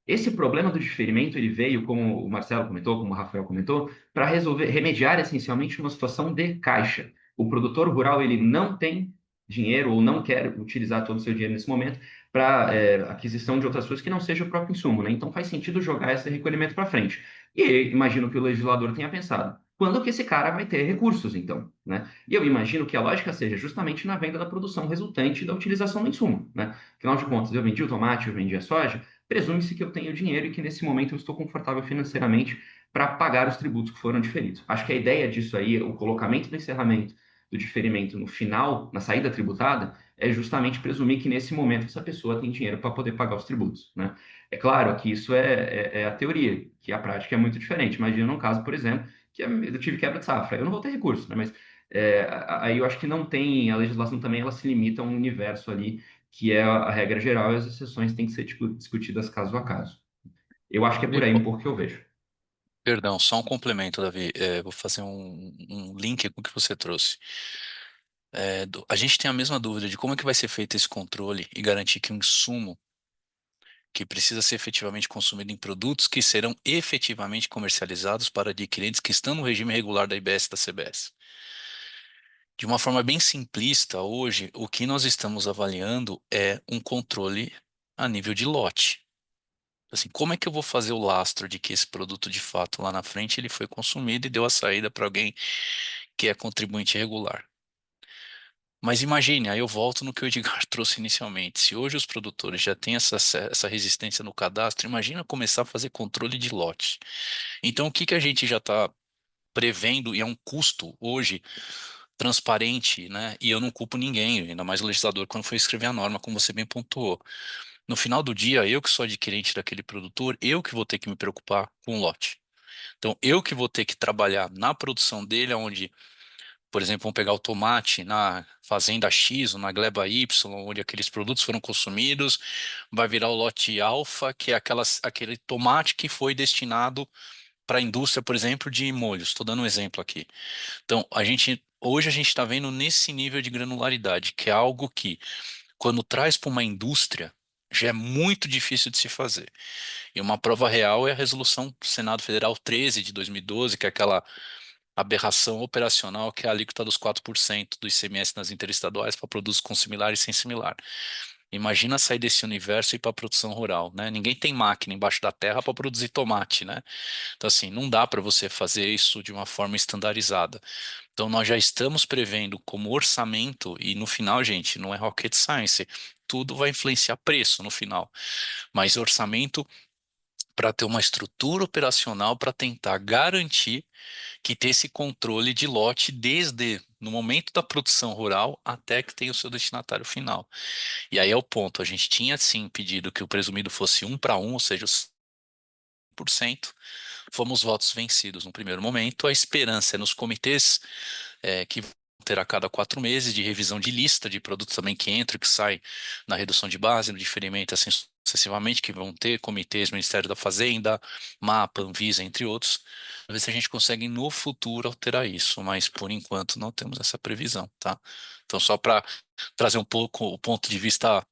Esse problema do diferimento, ele veio, como o Marcelo comentou, como o Rafael comentou, para remediar essencialmente uma situação de caixa. O produtor rural, ele não tem dinheiro ou não quer utilizar todo o seu dinheiro nesse momento para aquisição de outras coisas que não seja o próprio insumo, né? Então faz sentido jogar esse recolhimento para frente. E imagino que o legislador tenha pensado, quando que esse cara vai ter recursos, então, né? E eu imagino que a lógica seja justamente na venda da produção resultante da utilização do insumo, né? Afinal de contas, eu vendi o tomate, eu vendi a soja, presume-se que eu tenho dinheiro e que nesse momento eu estou confortável financeiramente para pagar os tributos que foram diferidos. Acho que a ideia disso aí, o colocamento do encerramento do diferimento no final, na saída tributada, é justamente presumir que nesse momento essa pessoa tem dinheiro para poder pagar os tributos, né? É claro que isso é a teoria, que a prática é muito diferente. Imagina um caso, por exemplo, que eu tive quebra de safra, eu não vou ter recurso, né? Mas aí eu acho que não tem, a legislação também ela se limita a um universo ali que é a regra geral e as exceções têm que ser discutidas caso a caso. Eu acho que é por aí um pouco que eu vejo. Perdão, só um complemento, Davi. Vou fazer um link com o que você trouxe. A gente tem a mesma dúvida de como é que vai ser feito esse controle e garantir que o insumo que precisa ser efetivamente consumido em produtos que serão efetivamente comercializados para adquirentes que estão no regime regular da IBS e da CBS. De uma forma bem simplista, hoje, o que nós estamos avaliando é um controle a nível de lote. Assim, como é que eu vou fazer o lastro de que esse produto, de fato, lá na frente, ele foi consumido e deu a saída para alguém que é contribuinte regular? Mas imagine, aí eu volto no que o Edgar trouxe inicialmente. Se hoje os produtores já têm essa resistência no cadastro, imagina começar a fazer controle de lote. Então, o que que a gente já está prevendo, e é um custo hoje transparente, né? E eu não culpo ninguém, ainda mais o legislador, quando foi escrever a norma, como você bem pontuou. No final do dia, eu que sou adquirente daquele produtor, eu que vou ter que me preocupar com o lote. Então, eu que vou ter que trabalhar na produção dele, onde, por exemplo, vamos pegar o tomate na fazenda X ou na gleba Y, onde aqueles produtos foram consumidos, vai virar o lote alfa, que é aquele tomate que foi destinado para a indústria, por exemplo, de molhos. Estou dando um exemplo aqui. Então, hoje a gente está vendo nesse nível de granularidade, que é algo que, quando traz para uma indústria, já é muito difícil de se fazer. E uma prova real é a resolução do Senado Federal 13 de 2012, que é aquela aberração operacional, que é a alíquota dos 4% do ICMS nas interestaduais para produtos com similar e sem similar. Imagina sair desse universo e ir para a produção rural, né? Ninguém tem máquina embaixo da terra para produzir tomate, né? Então, assim, não dá para você fazer isso de uma forma estandarizada. Então, nós já estamos prevendo como orçamento, e no final, gente, não é rocket science, tudo vai influenciar preço no final, mas orçamento para ter uma estrutura operacional para tentar garantir que ter esse controle de lote desde no momento da produção rural até que tenha o seu destinatário final. E aí é o ponto, a gente tinha sim pedido que o presumido fosse 1 para 1, ou seja, os 100%. Fomos votos vencidos no primeiro momento. A esperança é nos comitês que vão ter a cada 4 meses de revisão de lista de produtos também que entram e que saem na redução de base, no diferimento, assim sucessivamente, que vão ter comitês, Ministério da Fazenda, MAPA, Anvisa, entre outros. Pra ver se a gente consegue no futuro alterar isso, mas por enquanto não temos essa previsão, tá? Então, só para trazer um pouco o ponto de vista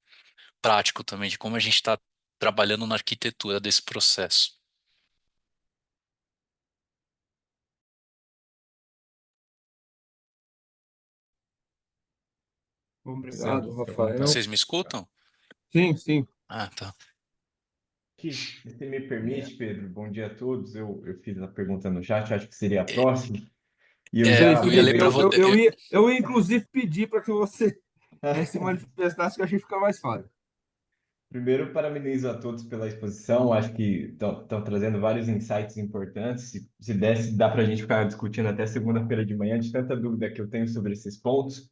prático também de como a gente está trabalhando na arquitetura desse processo. Obrigado, Marcelo, quer Rafael. comentar? Vocês me escutam? Sim, sim. Ah, tá. Se você me permite, Pedro, bom dia a todos. Eu fiz a pergunta no chat, acho que seria a próxima. E eu É, Sei, já eu ia ler Felipe, para aproveito. você. eu ia inclusive pedir para que você se manifestasse, que a gente fica mais fácil. Primeiro, parabenizo a todos pela exposição. Acho que estão trazendo vários insights importantes. Se desse, dá para a gente ficar discutindo até segunda-feira de manhã, de tanta dúvida que eu tenho sobre esses pontos.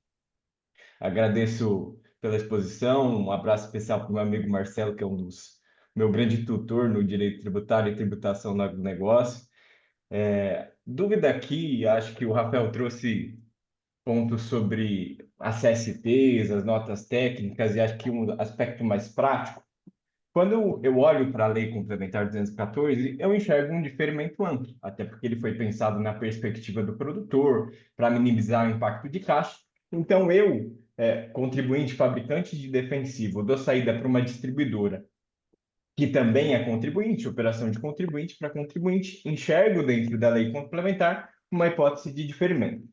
Agradeço pela exposição. Um abraço especial para o meu amigo Marcelo, que é meu grande tutor no direito tributário e tributação no agronegócio. Dúvida aqui, acho que o Rafael trouxe pontos sobre as CSTs, as notas técnicas, e acho que um aspecto mais prático. Quando eu olho para a Lei Complementar 214, eu enxergo um diferimento amplo, até porque ele foi pensado na perspectiva do produtor, para minimizar o impacto de caixa. Então, eu, contribuinte, fabricante de defensivo, dou saída para uma distribuidora que também é contribuinte, operação de contribuinte para contribuinte, enxergo dentro da lei complementar uma hipótese de diferimento.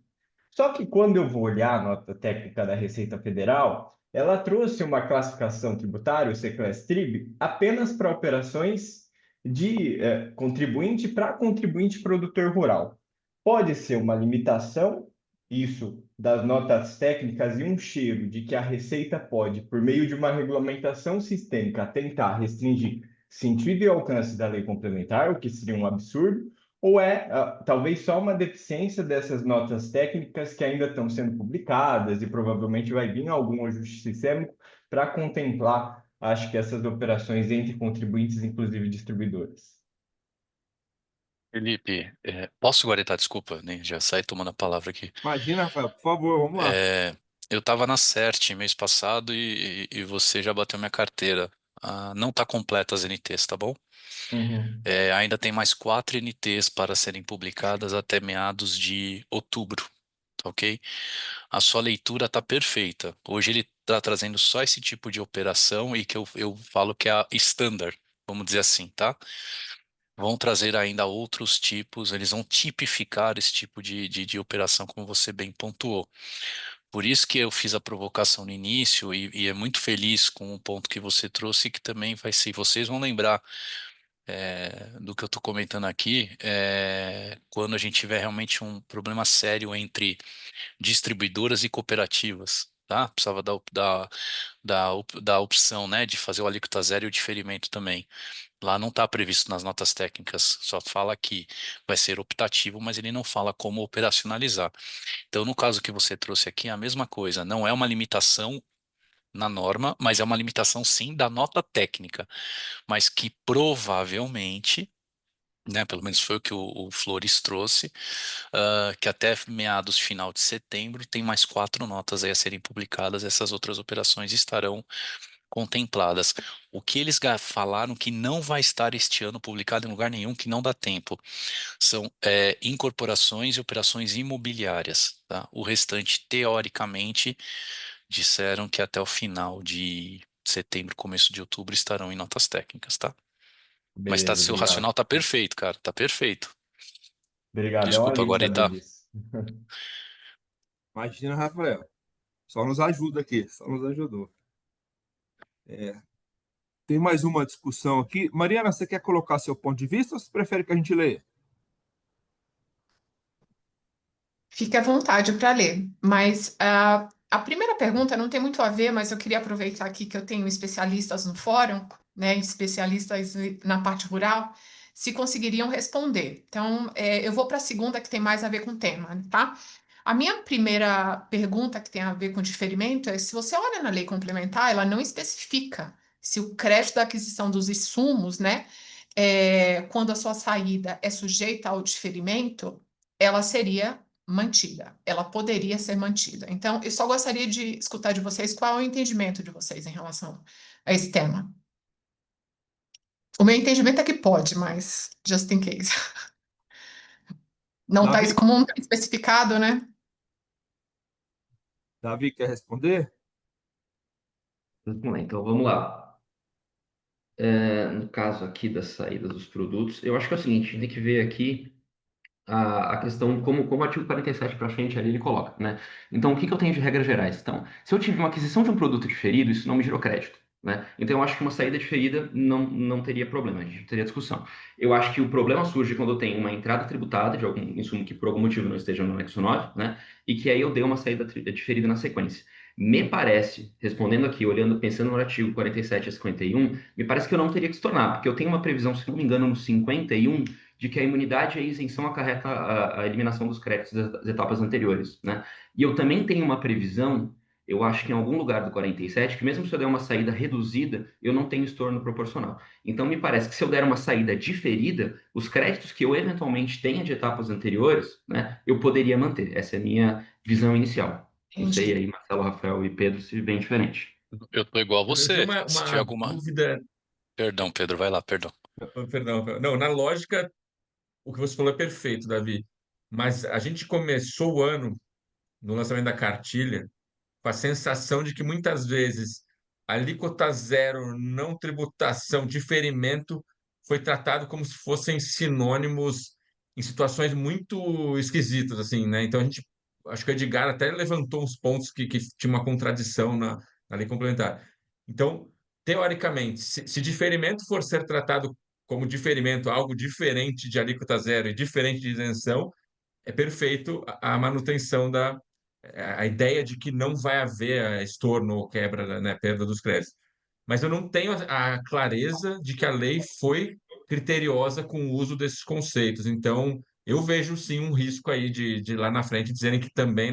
Só que quando eu vou olhar a nota técnica da Receita Federal, ela trouxe uma classificação tributária, o CClass-TRIB, apenas para operações de contribuinte para contribuinte produtor rural. Pode ser uma limitação, isso das notas técnicas e um cheiro de que a Receita pode, por meio de uma regulamentação sistêmica, tentar restringir sentido e alcance da lei complementar, o que seria um absurdo, ou talvez só uma deficiência dessas notas técnicas que ainda estão sendo publicadas e provavelmente vai vir algum ajuste sistêmico para contemplar, acho que essas operações entre contribuintes, inclusive distribuidores. Felipe, posso guardar, desculpa, né? Já saí tomando a palavra aqui. Imagina, Rafael, por favor, vamos lá. Eu estava na CERT mês passado e você já bateu minha carteira. Não está completa as NTs, tá bom? Uhum. Ainda tem mais 4 NTs para serem publicadas até meados de outubro, tá ok? A sua leitura está perfeita. Hoje ele está trazendo só esse tipo de operação e que eu falo que é a standard, vamos dizer assim, tá? vão trazer ainda outros tipos, eles vão tipificar esse tipo de operação, como você bem pontuou. Por isso que eu fiz a provocação no início e é muito feliz com o ponto que você trouxe, que também vai ser, vocês vão lembrar do que eu estou comentando aqui, quando a gente tiver realmente um problema sério entre distribuidoras e cooperativas. Tá? Precisava da opção, né, de fazer o alíquota zero e o diferimento também. Lá não está previsto nas notas técnicas, só fala que vai ser optativo, mas ele não fala como operacionalizar. Então, no caso que você trouxe aqui, é a mesma coisa, não é uma limitação na norma, mas é uma limitação sim da nota técnica, mas que provavelmente, né, pelo menos foi o que o Flores trouxe, que até meados final de setembro tem mais 4 notas aí a serem publicadas, essas outras operações estarão contempladas. O que eles falaram que não vai estar este ano publicado em lugar nenhum, que não dá tempo, são incorporações e operações imobiliárias. Tá? O restante, teoricamente, disseram que até o final de setembro, começo de outubro, estarão em notas técnicas, tá? Mas Beleza, seu obrigado. racional tá perfeito, cara, tá perfeito. Obrigado, é um Desculpa, alívio saber Guaritá. disso. Imagina, Rafael. Só nos ajuda aqui, só nos ajudou. Tem mais uma discussão aqui. Mariana, você quer colocar seu ponto de vista ou você prefere que a gente leia? Fique à vontade para ler. Mas a primeira pergunta não tem muito a ver, mas eu queria aproveitar aqui que eu tenho especialistas no fórum, né, especialistas na parte rural, se conseguiriam responder. Então, eu vou para a segunda, que tem mais a ver com o tema, tá? A minha primeira pergunta, que tem a ver com diferimento, é se você olha na lei complementar, ela não especifica se o crédito da aquisição dos insumos, né, quando a sua saída é sujeita ao diferimento, ela seria mantida, ela poderia ser mantida. Então, eu só gostaria de escutar de vocês qual é o entendimento de vocês em relação a esse tema. O meu entendimento é que pode, mas just in case. Não está Davi, como não tá especificado, né? Davi quer responder? Vamos lá, então vamos lá. No caso aqui das saídas dos produtos, eu acho que é o seguinte, a gente tem que ver aqui a questão de como o artigo 47 para frente ali ele coloca, né? Então, o que que eu tenho de regras gerais? Então, se eu tive uma aquisição de um produto diferido, isso não me gerou crédito, né? Então, eu acho que uma saída diferida não teria problema, a gente não teria discussão. Eu acho que o problema surge quando eu tenho uma entrada tributada de algum insumo que por algum motivo não esteja no anexo 9, né? E que aí eu dei uma saída diferida na sequência. Me parece, respondendo aqui, olhando, pensando no artigo 47 a 51, me parece que eu não teria que se tornar, porque eu tenho uma previsão, se não me engano, no 51, de que a imunidade e a isenção acarreta a eliminação dos créditos das etapas anteriores, né? E eu também tenho uma previsão, eu acho que em algum lugar do 47, que mesmo se eu der uma saída reduzida, eu não tenho estorno proporcional. Então, me parece que se eu der uma saída diferida, os créditos que eu eventualmente tenha de etapas anteriores, né, eu poderia manter. Essa é a minha visão inicial. Não sei Entendi. aí, Marcelo, Rafael e Pedro, se bem diferente. Eu tô igual a Eu tenho você. uma, Se tiver uma alguma. dúvida. Perdão, Pedro, vai lá, perdão. Perdão. Não, na lógica, o que você falou é perfeito, Davi. Mas a gente começou o ano, no lançamento da cartilha, com a sensação de que muitas vezes alíquota zero, não tributação, diferimento foi tratado como se fossem sinônimos em situações muito esquisitas, assim, né? Então a gente, acho que o Edgar até levantou uns pontos que tinha uma contradição na lei complementar. Então, teoricamente, se diferimento for ser tratado como diferimento, algo diferente de alíquota zero e diferente de isenção, é perfeito a manutenção a ideia de que não vai haver estorno ou quebra, né, perda dos créditos. Mas eu não tenho a clareza de que a lei foi criteriosa com o uso desses conceitos. Então, eu vejo sim um risco aí de lá na frente dizerem que também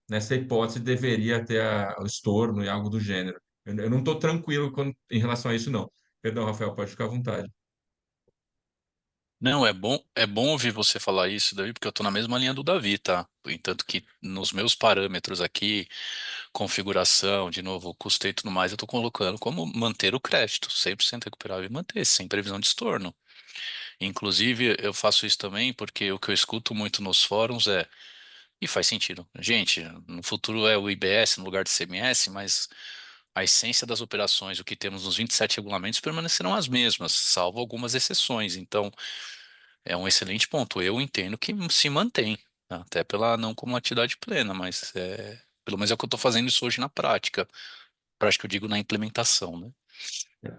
nessa hipótese deveria ter o estorno e algo do gênero. Eu não estou tranquilo em relação a isso, não. Perdão, Rafael, pode ficar à vontade. Não, é bom ouvir você falar isso, Davi, porque eu tô na mesma linha do Davi, tá? Entanto que nos meus parâmetros aqui, configuração, de novo, custeio e tudo mais, eu tô colocando como manter o crédito, 100% recuperável e manter, sem previsão de estorno. Inclusive, eu faço isso também porque o que eu escuto muito nos fóruns e faz sentido. Gente, no futuro é o IBS no lugar do CMS, mas a essência das operações, o que temos nos 27 regulamentos, permanecerão as mesmas, salvo algumas exceções. Então, é um excelente ponto. Eu entendo que se mantém, né? Até pela não cumulatividade plena, mas pelo menos é o que eu estou fazendo isso hoje na prática. Prática, eu digo na implementação, né?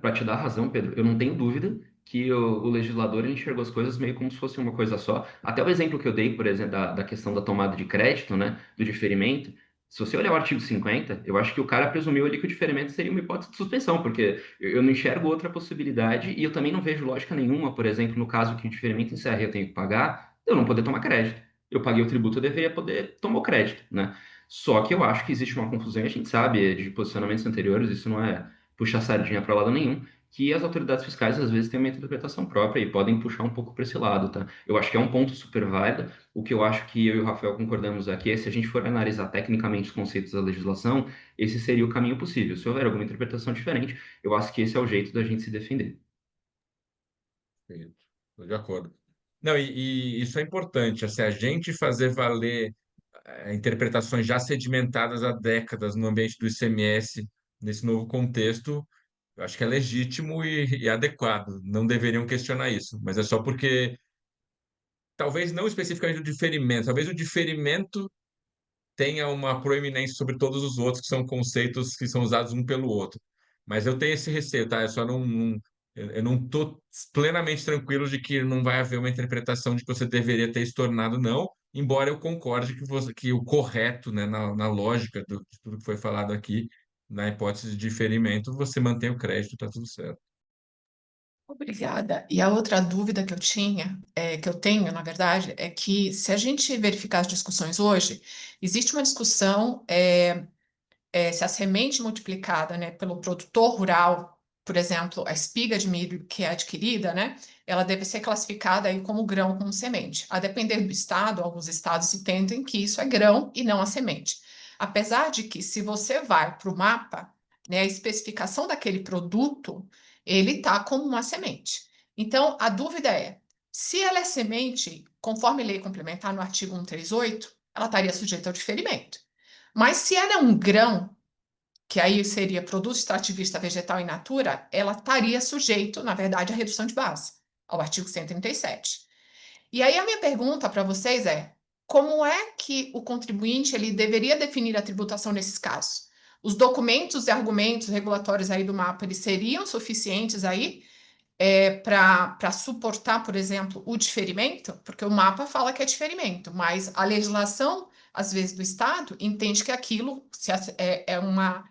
Para te dar razão, Pedro, eu não tenho dúvida que o legislador ele enxergou as coisas meio como se fosse uma coisa só. Até o exemplo que eu dei, por exemplo, da questão da tomada de crédito, né, do diferimento, se você olhar o artigo 50, eu acho que o cara presumiu ali que o diferimento seria uma hipótese de suspensão, porque eu não enxergo outra possibilidade e eu também não vejo lógica nenhuma, por exemplo, no caso que o diferimento encerre e eu tenho que pagar, eu não poder tomar crédito. Eu paguei o tributo, eu deveria poder tomar o crédito, né? Só que eu acho que existe uma confusão, e a gente sabe de posicionamentos anteriores, isso não é puxar sardinha para lado nenhum, que as autoridades fiscais às vezes têm uma interpretação própria e podem puxar um pouco para esse lado, tá? Eu acho que é um ponto super válido. O que eu acho que eu e o Rafael concordamos aqui é se a gente for analisar tecnicamente os conceitos da legislação, esse seria o caminho possível. Se houver alguma interpretação diferente, eu acho que esse é o jeito da gente se defender. Estou de acordo. Não, e isso é importante, assim, a gente fazer valer interpretações já sedimentadas há décadas no ambiente do ICMS, nesse novo contexto, eu acho que é legítimo e adequado. Não deveriam questionar isso, mas é só porque, talvez não especificamente o diferimento, talvez o diferimento tenha uma proeminência sobre todos os outros, que são conceitos que são usados um pelo outro. Mas eu tenho esse receio, tá? Eu só eu não estou plenamente tranquilo de que não vai haver uma interpretação de que você deveria ter estornado, não, embora eu concorde que o correto, né, na lógica de tudo que foi falado aqui, na hipótese de diferimento, você mantém o crédito, está tudo certo. Obrigada. E a outra dúvida que eu tinha, que eu tenho, na verdade, é que se a gente verificar as discussões hoje, existe uma discussão se a semente multiplicada, né, pelo produtor rural, por exemplo, a espiga de milho que é adquirida, né, ela deve ser classificada aí como grão, como semente. A depender do estado, alguns estados entendem que isso é grão e não a semente. Apesar de que, se você vai para o mapa, né, a especificação daquele produto, ele está como uma semente. Então, a dúvida é, se ela é semente, conforme lei complementar no artigo 138, ela estaria sujeita ao diferimento. Mas se ela é um grão, que aí seria produto extrativista vegetal in natura, ela estaria sujeito, na verdade, à redução de base, ao artigo 137. E aí a minha pergunta para vocês é: como é que o contribuinte ele deveria definir a tributação nesses casos? Os documentos e argumentos regulatórios aí do mapa, eles seriam suficientes aí para suportar, por exemplo, o diferimento? Porque o mapa fala que é diferimento, mas a legislação, às vezes, do Estado entende que aquilo é uma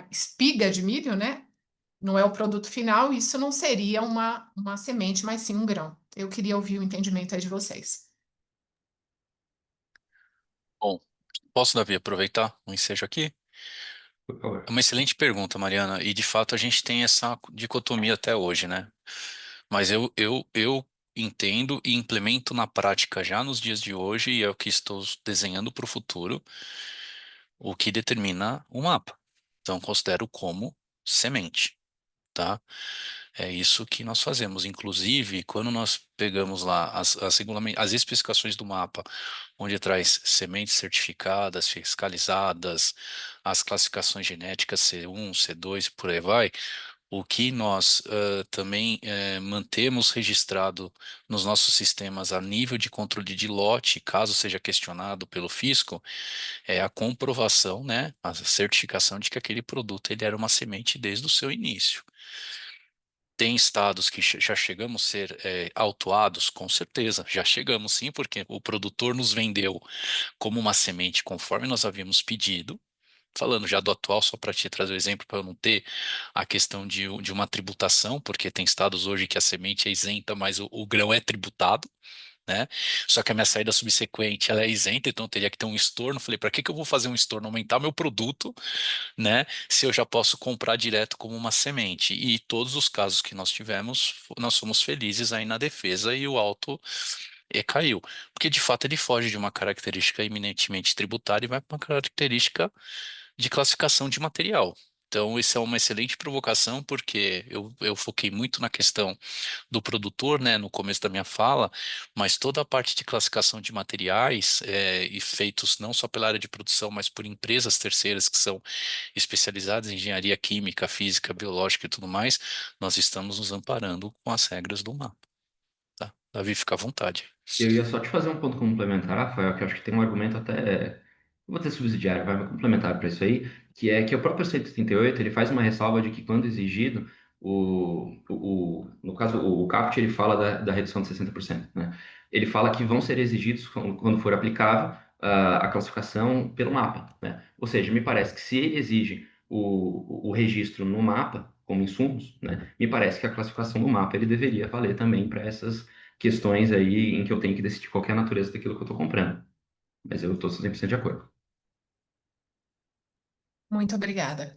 espiga de milho, né? Não é o produto final, isso não seria uma semente, mas sim um grão. Eu queria ouvir o entendimento aí de vocês. Bom, posso, Davi, aproveitar o ensejo aqui? Por favor. É uma excelente pergunta, Mariana, e de fato a gente tem essa dicotomia até hoje, né? Mas eu entendo e implemento na prática já nos dias de hoje, e é o que estou desenhando para o futuro, o que determina o mapa. Então, considero como semente, tá? É isso que nós fazemos. Inclusive, quando nós pegamos lá as especificações do mapa, onde traz sementes certificadas, fiscalizadas, as classificações genéticas C1, C2 e por aí vai, o que nós também mantemos registrado nos nossos sistemas a nível de controle de lote, caso seja questionado pelo fisco, é a comprovação, né, a certificação de que aquele produto ele era uma semente desde o seu início. Tem estados que já chegamos a ser autuados? Com certeza, já chegamos sim, porque o produtor nos vendeu como uma semente conforme nós havíamos pedido. Falando já do atual, só para te trazer o exemplo, para eu não ter a questão de uma tributação, porque tem estados hoje que a semente é isenta, mas o grão é tributado, né? Só que a minha saída subsequente ela é isenta, então eu teria que ter um estorno. Falei, para que eu vou fazer um estorno, aumentar meu produto, né? Se eu já posso comprar direto como uma semente. E todos os casos que nós tivemos, nós fomos felizes aí na defesa e o auto caiu. Porque de fato ele foge de uma característica eminentemente tributária e vai para uma característica de classificação de material. Então, isso é uma excelente provocação, porque eu foquei muito na questão do produtor, né, no começo da minha fala, mas toda a parte de classificação de materiais e feitos não só pela área de produção, mas por empresas terceiras que são especializadas em engenharia química, física, biológica e tudo mais, nós estamos nos amparando com as regras do mapa. Tá? Davi, fica à vontade. Eu ia só te fazer um ponto complementar, Rafael, que eu acho que tem um argumento até, vou dizer subsidiário, vai, mas complementar para isso aí, que é que o próprio 138 ele faz uma ressalva de que quando exigido, no caso, o CAPT ele fala da redução de 60%, né? Ele fala que vão ser exigidos, quando for aplicável, a classificação pelo mapa, né? Ou seja, me parece que se ele exige o registro no mapa, como insumos, né? Me parece que a classificação do mapa ele deveria valer também para essas questões aí em que eu tenho que decidir qual que é a natureza daquilo que eu estou comprando. Mas eu estou 100% de acordo. Muito obrigada.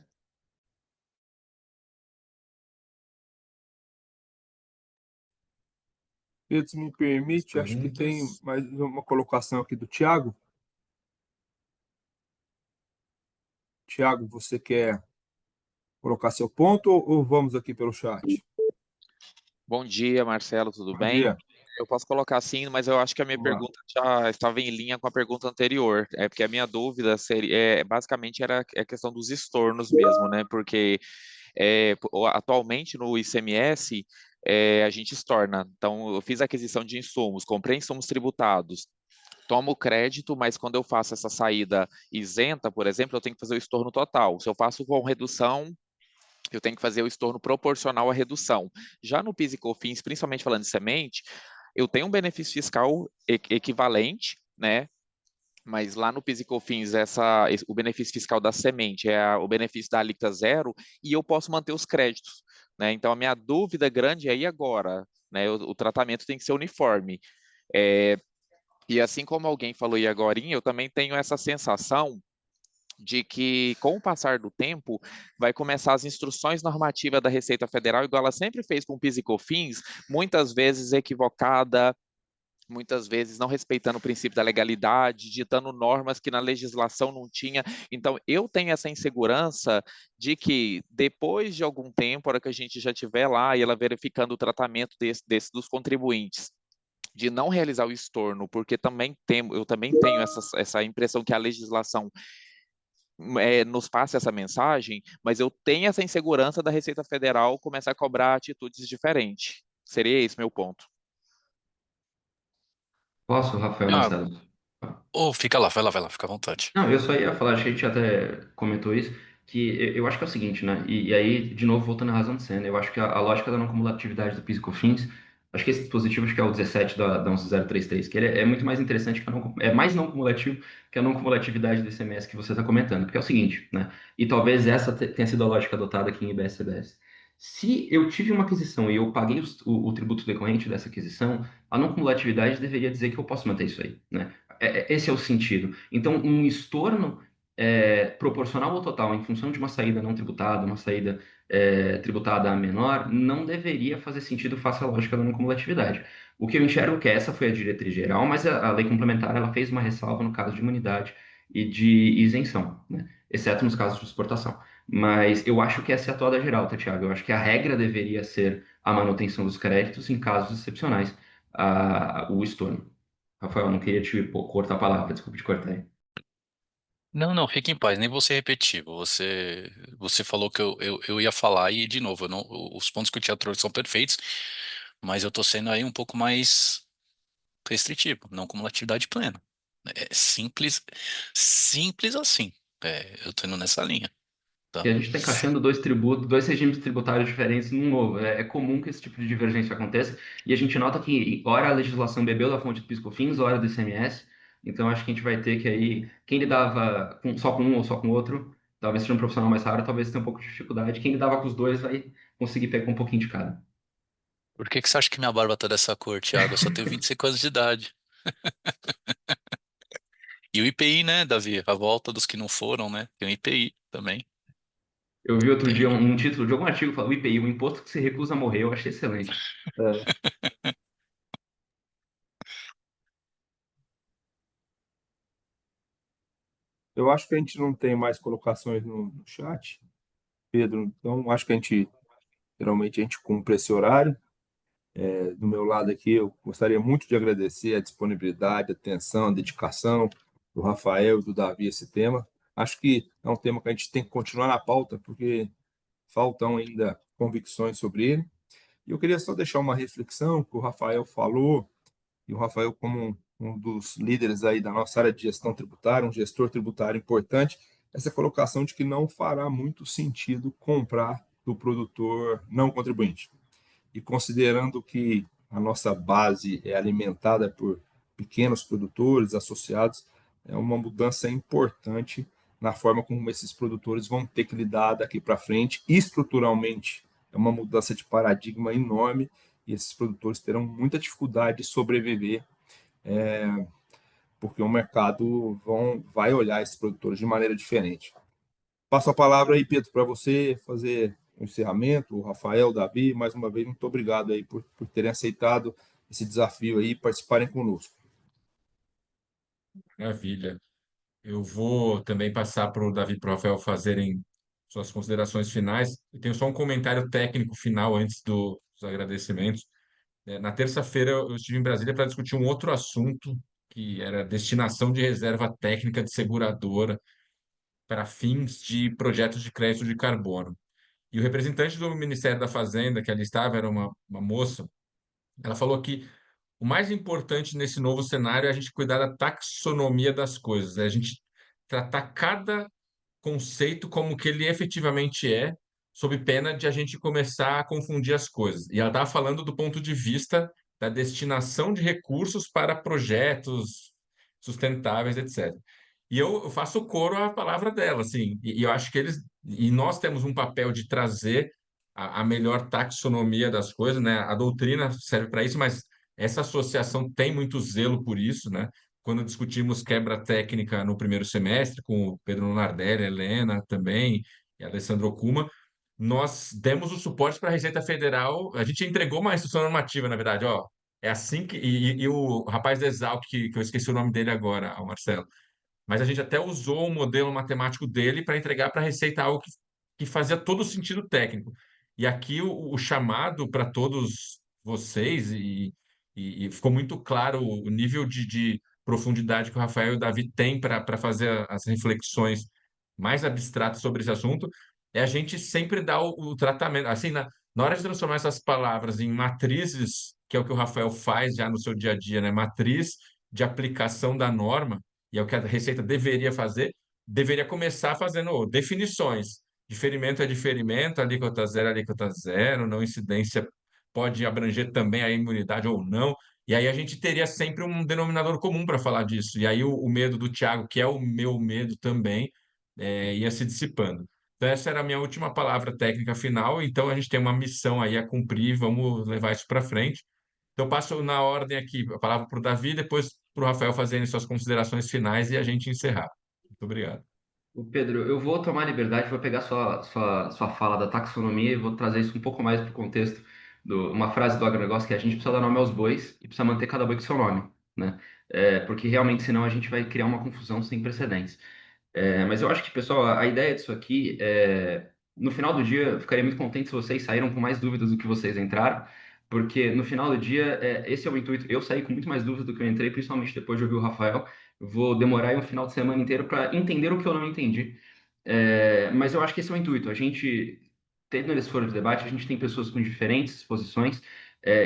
Pedro, se me permite, acho que tem Perguntas? mais uma colocação aqui do Tiago. Tiago, você quer colocar seu ponto ou vamos aqui pelo chat? Bom dia, Marcelo, tudo Bom bem? dia. Eu posso colocar sim, mas eu acho que a minha Vamos lá. pergunta já estava em linha com a pergunta anterior. É porque a minha dúvida seria, basicamente era a questão dos estornos mesmo, né? Porque atualmente no ICMS a gente estorna. Então, eu fiz aquisição de insumos, comprei insumos tributados, tomo crédito, mas quando eu faço essa saída isenta, por exemplo, eu tenho que fazer o estorno total. Se eu faço com redução, eu tenho que fazer o estorno proporcional à redução. Já no PIS e COFINS, principalmente falando de semente, eu tenho um benefício fiscal equivalente, né? Mas lá no PIS e COFINS, o benefício fiscal da semente é o benefício da alíquota zero e eu posso manter os créditos, né? Então, a minha dúvida grande é e agora? Né? O tratamento tem que ser uniforme. E assim como alguém falou e agorinha, eu também tenho essa sensação de que, com o passar do tempo, vai começar as instruções normativas da Receita Federal, igual ela sempre fez com o PIS e COFINS, muitas vezes equivocada, muitas vezes não respeitando o princípio da legalidade, ditando normas que na legislação não tinha. Então, eu tenho essa insegurança de que, depois de algum tempo, a hora que a gente já estiver lá e ela verificando o tratamento dos contribuintes, de não realizar o estorno, porque eu também tenho essa impressão que a legislação nos passe essa mensagem, mas eu tenho essa insegurança da Receita Federal começar a cobrar atitudes diferentes. Seria esse meu ponto. Posso, Rafael Ah, Marcelo? fica lá, vai lá, fica à vontade. Não, eu só ia falar, acho que a gente até comentou isso, que eu acho que é o seguinte, né? E aí, de novo, voltando à razão de cena, eu acho que a lógica da não cumulatividade do PIS e COFINS, acho que esse dispositivo, acho que é o 17 da 11033, que ele é muito mais interessante, é mais não cumulativo que a não cumulatividade do ICMS que você está comentando, porque é o seguinte, né? E talvez essa tenha sido a lógica adotada aqui em IBS-CBS. Se eu tive uma aquisição e eu paguei o tributo decorrente dessa aquisição, a não cumulatividade deveria dizer que eu posso manter isso aí, né? Esse é o sentido. Então, um estorno proporcional ao total, em função de uma saída não tributada, uma saída tributada menor, não deveria fazer sentido face à lógica da não cumulatividade. O que eu enxergo que essa foi a diretriz geral, mas a lei complementar ela fez uma ressalva no caso de imunidade e de isenção, né? Exceto nos casos de exportação. Mas eu acho que essa é a toada geral, tá, Tiago? Eu acho que a regra deveria ser a manutenção dos créditos em casos excepcionais, o estorno. Rafael, não queria te cortar a palavra, desculpa te cortar aí. Não, fique em paz, nem vou ser repetitivo. Você falou que eu ia falar e, de novo, os pontos que o Tiago trouxe são perfeitos, mas eu tô sendo aí um pouco mais restritivo, não cumulatividade plena. É simples assim. Eu tô indo nessa linha, E tá? a gente está encaixando dois regimes tributários diferentes num novo. É comum que esse tipo de divergência aconteça, e a gente nota que, ora, a legislação bebeu da fonte do PIS/COFINS, ora do ICMS, então acho que a gente vai ter que aí, quem lidava só com um ou só com o outro, talvez seja um profissional mais raro, talvez tenha um pouco de dificuldade. Quem lidava com os dois vai conseguir pegar um pouquinho de cada. Por que que você acha que minha barba tá dessa cor, Thiago? Eu só tenho 25 anos de idade. E o IPI, né, Davi? A volta dos que não foram, né? Tem o IPI também. Eu vi outro dia Tem. um título de algum artigo falando o IPI, o imposto que se recusa a morrer, eu achei excelente. É, eu acho que a gente não tem mais colocações no chat. Pedro. Então, acho que geralmente a gente cumpre esse horário. Do meu lado aqui, eu gostaria muito de agradecer a disponibilidade, a atenção, a dedicação do Rafael e do Davi a esse tema. Acho que é um tema que a gente tem que continuar na pauta, porque faltam ainda convicções sobre ele. E eu queria só deixar uma reflexão que o Rafael falou, e o Rafael, como um dos líderes aí da nossa área de gestão tributária, um gestor tributário importante, essa colocação de que não fará muito sentido comprar do produtor não contribuinte. E considerando que a nossa base é alimentada por pequenos produtores associados, é uma mudança importante na forma como esses produtores vão ter que lidar daqui para frente. Estruturalmente, é uma mudança de paradigma enorme e esses produtores terão muita dificuldade de sobreviver, porque o mercado vai olhar esses produtores de maneira diferente. Passo a palavra aí, Pedro, para você fazer o encerramento, o Rafael, o Davi, mais uma vez, muito obrigado aí por terem aceitado esse desafio aí e participarem conosco. Maravilha. Eu vou também passar para o Davi e para o Rafael fazerem suas considerações finais. Eu tenho só um comentário técnico final antes dos agradecimentos. Na terça-feira eu estive em Brasília para discutir um outro assunto, que era destinação de reserva técnica de seguradora para fins de projetos de crédito de carbono. E o representante do Ministério da Fazenda, que ali estava, era uma moça, ela falou que o mais importante nesse novo cenário é a gente cuidar da taxonomia das coisas, é a gente tratar cada conceito como que ele efetivamente é, sob pena de a gente começar a confundir as coisas. E ela estava falando do ponto de vista da destinação de recursos para projetos sustentáveis, etc. E eu faço coro à palavra dela, assim, e eu acho que nós temos um papel de trazer a melhor taxonomia das coisas, né? A doutrina serve para isso, mas essa associação tem muito zelo por isso, né? Quando discutimos quebra técnica no primeiro semestre, com o Pedro Nardelli, a Helena também, e a Alessandro Okuma, nós demos o suporte para a Receita Federal, a gente entregou uma instrução normativa, na verdade, ó, é assim que... E o rapaz da Exalc, que eu esqueci o nome dele agora, o Marcelo, mas a gente até usou o modelo matemático dele para entregar para a Receita algo que fazia todo o sentido técnico. E aqui o chamado para todos vocês, e ficou muito claro o nível de profundidade que o Rafael e o Davi têm para fazer as reflexões mais abstratas sobre esse assunto, é a gente sempre dar o tratamento. Assim, na hora de transformar essas palavras em matrizes, que é o que o Rafael faz já no seu dia a dia, né? Matriz de aplicação da norma, e é o que a Receita deveria fazer, deveria começar fazendo definições. Diferimento é diferimento, alíquota zero é alíquota zero, não incidência pode abranger também a imunidade ou não. E aí a gente teria sempre um denominador comum para falar disso. E aí o medo do Tiago, que é o meu medo também, ia se dissipando. Então essa era a minha última palavra técnica final. Então a gente tem uma missão aí a cumprir, vamos levar isso para frente. Então, passo na ordem aqui a palavra para o Davi, depois para o Rafael fazerem suas considerações finais e a gente encerrar. Muito obrigado. O Pedro, eu vou tomar a liberdade, vou pegar sua fala da taxonomia e vou trazer isso um pouco mais para o contexto uma frase do agronegócio que é: a gente precisa dar nome aos bois e precisa manter cada boi com seu nome, né? Porque realmente, senão a gente vai criar uma confusão sem precedentes. Mas eu acho que, pessoal, a ideia disso aqui no final do dia, eu ficaria muito contente se vocês saíram com mais dúvidas do que vocês entraram, porque no final do dia, esse é o intuito. Eu saí com muito mais dúvidas do que eu entrei, principalmente depois de ouvir o Rafael. Eu vou demorar aí um final de semana inteiro para entender o que eu não entendi. Mas eu acho que esse é o intuito. A gente, tendo esse foro de debate, a gente tem pessoas com diferentes posições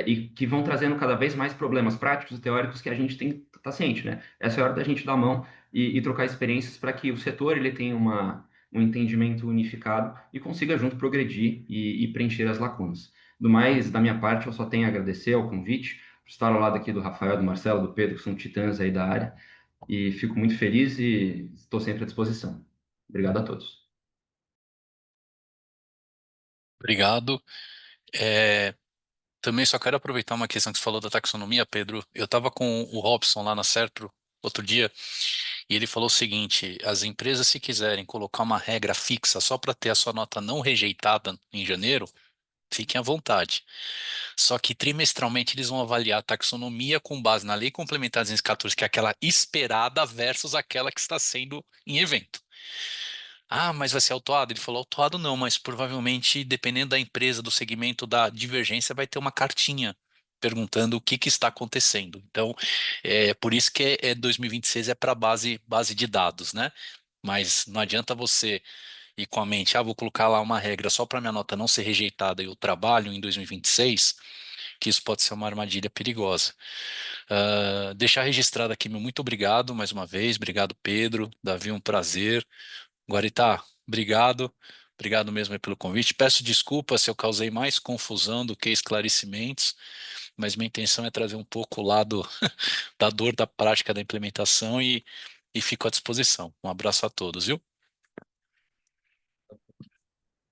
e que vão trazendo cada vez mais problemas práticos e teóricos que a gente tem que estar ciente, né? Essa é a hora da gente dar a mão e trocar experiências para que o setor ele tenha um entendimento unificado e consiga junto progredir e preencher as lacunas. Do mais, da minha parte, eu só tenho a agradecer ao convite, por estar ao lado aqui do Rafael, do Marcelo, do Pedro, que são titãs aí da área, e fico muito feliz e estou sempre à disposição. Obrigado a todos. Obrigado. Também só quero aproveitar uma questão que você falou da taxonomia, Pedro. Eu estava com o Robson lá na Serpro outro dia e ele falou o seguinte: as empresas, se quiserem colocar uma regra fixa só para ter a sua nota não rejeitada em janeiro, fiquem à vontade. Só que trimestralmente eles vão avaliar a taxonomia com base na Lei Complementar 214, que é aquela esperada versus aquela que está sendo em evento. Ah, mas vai ser autuado? Ele falou, autuado não, mas provavelmente, dependendo da empresa, do segmento da divergência, vai ter uma cartinha perguntando o que está acontecendo. Então, por isso que 2026 é para base de dados, né? Mas não adianta você ir com a mente, vou colocar lá uma regra só para minha nota não ser rejeitada e eu trabalho em 2026, que isso pode ser uma armadilha perigosa. Deixar registrado aqui, meu muito obrigado mais uma vez, obrigado Pedro, Davi, um prazer. Guaritá, obrigado. Obrigado mesmo aí pelo convite. Peço desculpas se eu causei mais confusão do que esclarecimentos, mas minha intenção é trazer um pouco o lado da dor da prática da implementação e fico à disposição. Um abraço a todos, viu?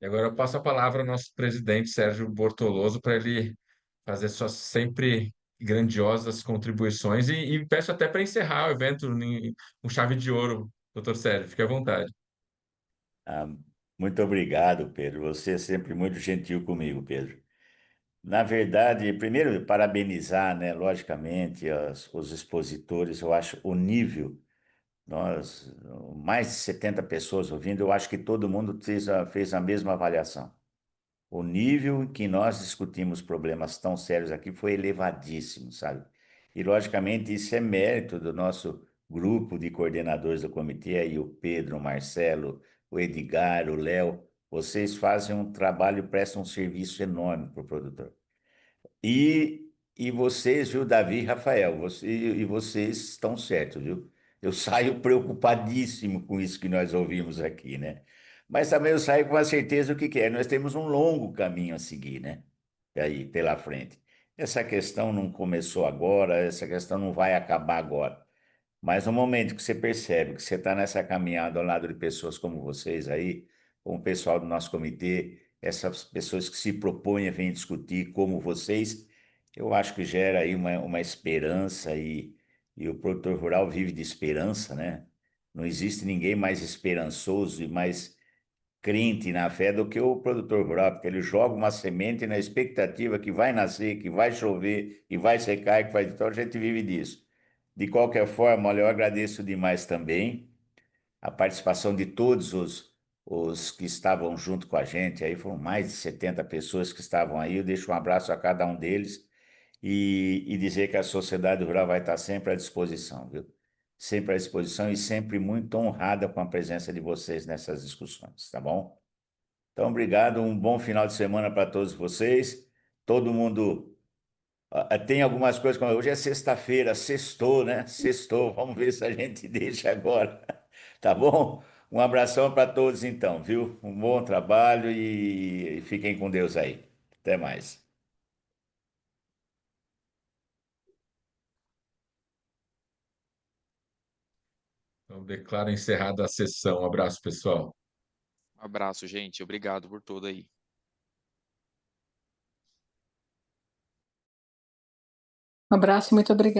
E agora eu passo a palavra ao nosso presidente, Sérgio Bortoloso, para ele fazer suas sempre grandiosas contribuições e peço até para encerrar o evento com chave de ouro, doutor Sérgio, fique à vontade. Ah, muito obrigado, Pedro. Você é sempre muito gentil comigo, Pedro. Na verdade, primeiro, parabenizar, né, logicamente, os expositores. Eu acho o nível, nós, mais de 70 pessoas ouvindo, eu acho que todo mundo fez a mesma avaliação. O nível em que nós discutimos problemas tão sérios aqui foi elevadíssimo, sabe? E, logicamente, isso é mérito do nosso grupo de coordenadores do comitê, aí o Pedro, o Marcelo, o Edgar, o Léo. Vocês fazem um trabalho, prestam um serviço enorme para o produtor. E vocês, viu, Davi e Rafael, vocês estão certos, viu? Eu saio preocupadíssimo com isso que nós ouvimos aqui, né? Mas também eu saio com a certeza do que é. Nós temos um longo caminho a seguir, né? Aí, pela frente. Essa questão não começou agora, essa questão não vai acabar agora. Mas no momento que você percebe que você está nessa caminhada ao lado de pessoas como vocês aí, como o pessoal do nosso comitê, essas pessoas que se propõem a vir discutir como vocês, eu acho que gera aí uma esperança e o produtor rural vive de esperança, né? Não existe ninguém mais esperançoso e mais crente na fé do que o produtor rural, porque ele joga uma semente na expectativa que vai nascer, que vai chover, que vai secar, que vai... Então a gente vive disso. De qualquer forma, olha, eu agradeço demais também a participação de todos os que estavam junto com a gente. Aí foram mais de 70 pessoas que estavam aí. Eu deixo um abraço a cada um deles e dizer que a sociedade rural vai estar sempre à disposição, viu? Sempre à disposição e sempre muito honrada com a presença de vocês nessas discussões, tá bom? Então, obrigado, um bom final de semana para todos vocês. Todo mundo tem algumas coisas, como hoje é sexta-feira, sextou, né? Sextou, vamos ver se a gente deixa agora, tá bom? Um abração para todos então, viu? Um bom trabalho e fiquem com Deus aí. Até mais. Então, declaro encerrada a sessão. Um abraço, pessoal. Um abraço, gente. Obrigado por tudo aí. Um abraço e muito obrigada.